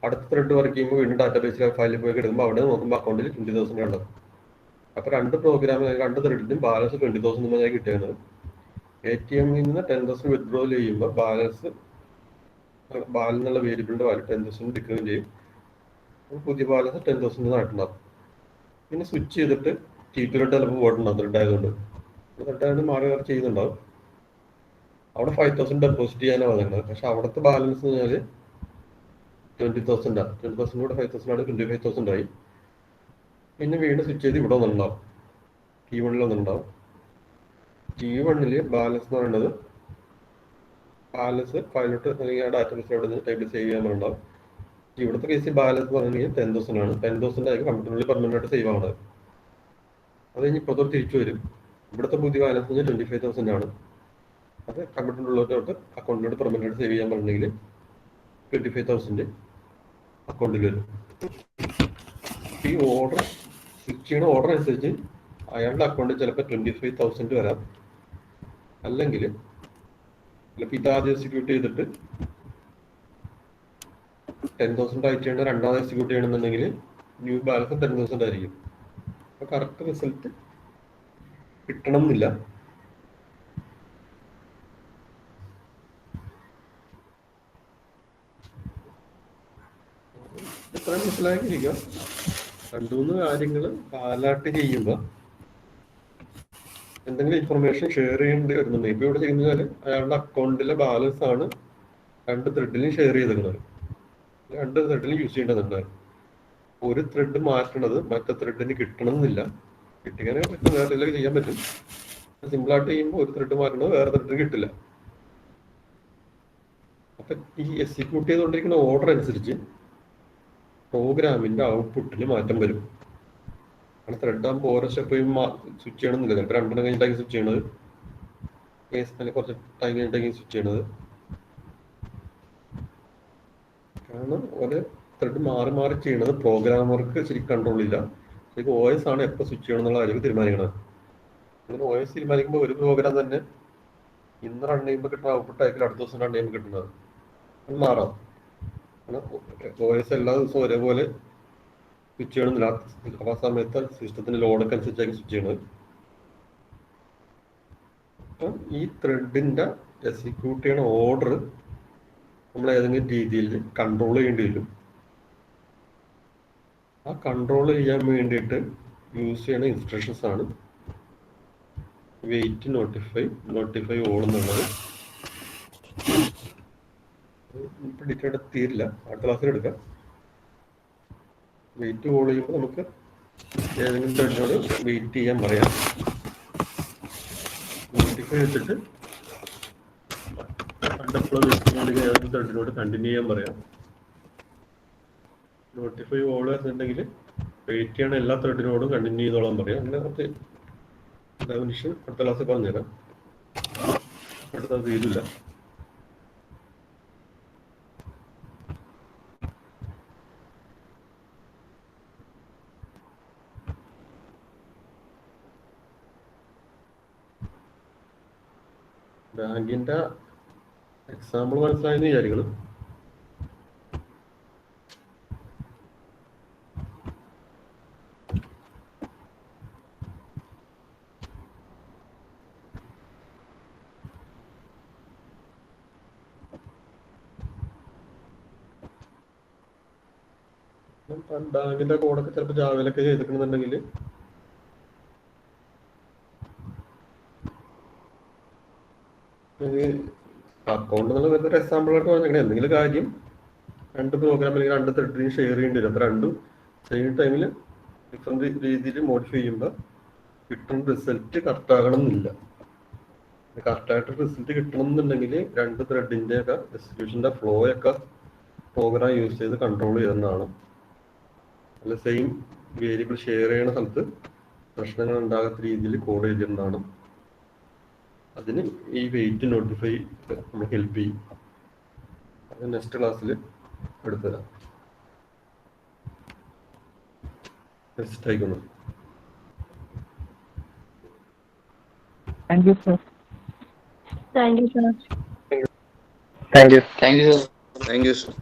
അടുത്ത ത്രെഡ് വർക്ക് ചെയ്യുമ്പോൾ വീണ്ടും ഡാറ്റാബേസിൽ ഫയലിൽ പോയി എടുക്കുമ്പോൾ അവിടെ നോക്കുമ്പോൾ അക്കൗണ്ടിൽ 20,000 ഉള്ളത്. അപ്പോൾ രണ്ട് പ്രോഗ്രാമിൽ രണ്ട് ത്രെഡിലും ബാലൻസ് 20,000 കിട്ടിയത്. ATM നിന്ന് 10,000 വിത്ഡ്രോവൽ ചെയ്യുമ്പോൾ ബാലൻസ് വേരിയബിളിന്റെ വാല്യൂ 10,000 ഡിക്ലെയർ ചെയ്യും. പുതിയ ബാലൻസ് 10,000 ആയിട്ടുണ്ടാവും. പിന്നെ സ്വിച്ച് ചെയ്തിട്ട് T2 ചിലപ്പോൾ പോയിട്ടുണ്ടാവും. ത്രെഡ് ആയതുകൊണ്ട് മാറി ചെയ്യുന്നുണ്ടാവും. അവിടെ 5,000 ഡെപ്പോസിറ്റ് ചെയ്യാനാണ് വന്നിട്ടുള്ളത്. പക്ഷെ അവിടുത്തെ ബാലൻസ് എന്ന് പറഞ്ഞാൽ 20,000 ആണ്. 20,000 കൂടെ 5,000 ആണ്, 25,000 ആയി. പിന്നെ വീണ്ടും സ്വിച്ച് ചെയ്ത് ഇവിടെ വന്നിട്ടുണ്ടാവും. T1 വന്നിട്ടുണ്ടാവും. T1 ബാലൻസ് എന്ന് പറയുന്നത് ബാലൻസ് ഫയലോട്ട് അല്ലെങ്കിൽ ആ ഡാറ്റാബേസിലോട്ട് ടൈപ്പിൽ സേവ് ചെയ്യാനുണ്ടാവും. ഇവിടുത്തെ കേസ് ബാലൻസ് എന്ന് പറഞ്ഞാൽ 10,000 ആണ്. 10,000 ആയിരിക്കും കമ്പ്യൂട്ടറിൽ പെർമനന്റ് ആയിട്ട് സേവ് ആവുന്നത്. അത് കഴിഞ്ഞ് ഇപ്പോഴത്തോട്ട് തിരിച്ചു വരും. ഇവിടുത്തെ പുതിയ ബാലൻസ് 25,000 ആണ്. അത് കമ്പ്യൂട്ടറിലോട്ട് അക്കൗണ്ടിലോട്ട് പെർമനന്റ് ആയിട്ട് സേവ് ചെയ്യാൻ പറഞ്ഞെങ്കിൽ 25,000 അക്കൗണ്ടിൽ വരും. ഈ ഓർഡർ സ്വിച്ച് ചെയ്യുന്ന ഓർഡർ അനുസരിച്ച് അയാളുടെ അക്കൗണ്ടിൽ ചിലപ്പോൾ 25,000 വരാം. അല്ലെങ്കിൽ ചിലപ്പോൾ ഇതാദ്യം എക്സിക്യൂട്ട് ചെയ്തിട്ട് 10,000 ആയിട്ട് ചെയ്യണം, രണ്ടാമത് എക്സിക്യൂട്ട് ചെയ്യണമെന്നുണ്ടെങ്കിൽ ന്യൂ ബാലൻസ് 10,000 ആയിരിക്കും. അപ്പോൾ കറക്റ്റ് റിസൾട്ട് കിട്ടണം എന്നില്ല. ഇത്ര മനസ്സിലാക്കിയിരിക്കുക. 2-3 കാര്യങ്ങൾ പാലാട്ട് ചെയ്യുമ്പോൾ എന്തെങ്കിലും ഇൻഫർമേഷൻ ഷെയർ ചെയ്യേണ്ടി വരുന്നുണ്ട്. ഇപ്പൊ ഇവിടെ ചെയ്യുന്നത് അയാളുടെ അക്കൗണ്ടിലെ ബാലൻസ് ആണ് 2 ത്രെഡിലും ഷെയർ ചെയ്തിരുന്നത്. 2 ത്രെഡിലും യൂസ് ചെയ്യേണ്ടതുണ്ട്. ഒരു ത്രെഡ് മാറ്റണത് മറ്റേ ത്രെഡിന് കിട്ടണമെന്നില്ല. കിട്ടിക്കാനേ പറ്റും, വേറെ എന്തെങ്കിലും ചെയ്യാൻ പറ്റും. സിമ്പിളായിട്ട് ചെയ്യുമ്പോൾ ഒരു ത്രെഡ് മാറ്റണത് വേറെ ത്രെഡിന് കിട്ടില്ല. അപ്പൊ ഈ എക്സിക്യൂട്ട് ചെയ്തുകൊണ്ടിരിക്കുന്ന ഓർഡർ അനുസരിച്ച് പ്രോഗ്രാമിന്റെ ഔട്ട്പുട്ടിൽ മാറ്റം വരും. കാരണം ത്രെഡ് ആകുമ്പോൾ ഓരോ സ്റ്റെപ്പും സ്വിച്ച് ചെയ്യണമെന്നില്ല. ചിലപ്പോൾ 2 കഴിഞ്ഞിട്ടായിരിക്കും സ്വിച്ച് ചെയ്യണത്, കുറച്ച് ടൈം കഴിഞ്ഞിട്ടായിരിക്കും സ്വിച്ച് ചെയ്യണത്. കാരണം ഒരു ത്രെഡ് മാറി മാറി ചെയ്യണത് പ്രോഗ്രാമർക്ക് ശരിക്കും കൺട്രോൾ ഇല്ല. ശരിക്കും OS ആണ് എപ്പോൾ സ്വിച്ച് ചെയ്യണം എന്നുള്ള കാര്യം തീരുമാനിക്കണത്. അങ്ങനെ OS തീരുമാനിക്കുമ്പോൾ ഒരു പ്രോഗ്രാം തന്നെ ഇന്ന് റൺ ചെയ്യുമ്പോൾ കിട്ടുന്ന ഔട്ട്പുട്ട് ആയിരിക്കും അടുത്ത ദിവസം റൺ ചെയ്യുമ്പോൾ കിട്ടുന്നത്. അത് മാറാം. OS എല്ലാ ദിവസവും ഒരേപോലെ സ്വിച്ച് ചെയ്യണമെന്നില്ല. ആ സമയത്ത് സിസ്റ്റത്തിന്റെ ലോഡൊക്കെ അനുസരിച്ചായിരിക്കും സ്വിച്ച് ചെയ്യണത്. അപ്പം ഈ ത്രെഡിന്റെ എക്സിക്യൂട്ട് ചെയ്യണ ഓർഡർ നമ്മൾ ഏതെങ്കിലും രീതിയിൽ കൺട്രോൾ ചെയ്യേണ്ടി വരും. ആ കൺട്രോൾ ചെയ്യാൻ വേണ്ടിയിട്ട് യൂസ് ചെയ്യുന്ന ഇൻസ്ട്രക്ഷൻസ് ആണ് വെയിറ്റ് നോട്ടിഫൈ ഓൾ എന്നുള്ളത്. ഇപ്പം ഡീറ്റെയിൽ തീരില്ല, അടുത്ത ക്ലാസ്സിൽ എടുക്കാം. വെയിറ്റ് ഓൾ ചെയ്യുമ്പോൾ നമുക്ക് ഏതെങ്കിലും ത്രെഡിനോട് വെയിറ്റ് ചെയ്യാൻ പറയാം. നോട്ടിഫൈ വെച്ചിട്ട് ഏതെങ്കിലും ത്രെഡിനോട് കണ്ടിന്യൂ ചെയ്യാൻ പറയാം. നോട്ടിഫൈ ഓൾ എന്നുണ്ടെങ്കിൽ വെയിറ്റ് ചെയ്യണ എല്ലാ ത്രെഡിനോടും കണ്ടിന്യൂ ചെയ്തോളാൻ പറയാം. അങ്ങനെ കുറച്ച് ഡെഫിനിഷൻ അടുത്ത ക്ലാസ്സിൽ പറഞ്ഞുതരാം. അടുത്തത് തീരില്ല. ബാങ്കിന്റെ എക്സാമ്പിൾ മനസ്സിലായെന്ന് വിചാരിക്കണം. ബാങ്കിന്റെ കോഡൊക്കെ ചിലപ്പോൾ ജാവയിലൊക്കെ ചെയ്തിട്ടുണ്ടെന്നുണ്ടെങ്കിൽ അക്കൗണ്ട് എന്നുള്ള വെറുതെ എക്സാമ്പിൾ ആയിട്ട് പറഞ്ഞിരിക്കണേ. എന്തെങ്കിലും കാര്യം 2 പ്രോഗ്രാം അല്ലെങ്കിൽ 2 ത്രെഡിന് ഷെയർ ചെയ്യേണ്ടി വരും. അപ്പോൾ 2 സെയിം ടൈമിൽ ഡിഫറെന്റ് രീതിയിൽ മോഡിഫൈ ചെയ്യുമ്പോൾ കിട്ടുന്ന റിസൾട്ട് കറക്റ്റ് ആകണം എന്നില്ല. കറക്റ്റായിട്ട് റിസൾട്ട് കിട്ടണം എന്നുണ്ടെങ്കിൽ 2 ത്രെഡിന്റെ ഒക്കെ എക്സിക്യൂഷന്റെ ഫ്ലോ ഒക്കെ പ്രോഗ്രാം യൂസ് ചെയ്ത് കൺട്രോൾ ചെയ്യുന്നതാണ്. അല്ല സെയിം വേരിയബിൾ ഷെയർ ചെയ്യുന്ന സ്ഥലത്ത് പ്രശ്നങ്ങൾ ഉണ്ടാകാത്ത രീതിയിൽ കോഡ് ചെയ്തിരുന്നതാണ്. അതിന് ഈ വെയിറ്റ് നോട്ടിഫൈ നമ്മൾ ഹെൽപ്പ് ചെയ്യും. അത് നെക്സ്റ്റ് ക്ലാസ്സിൽ എടുത്തുതരാം. Next ആയിക്കൊള്ളു. Thank you, sir. Thank you, sir. Thank you. Thank you, sir. Thank you, sir.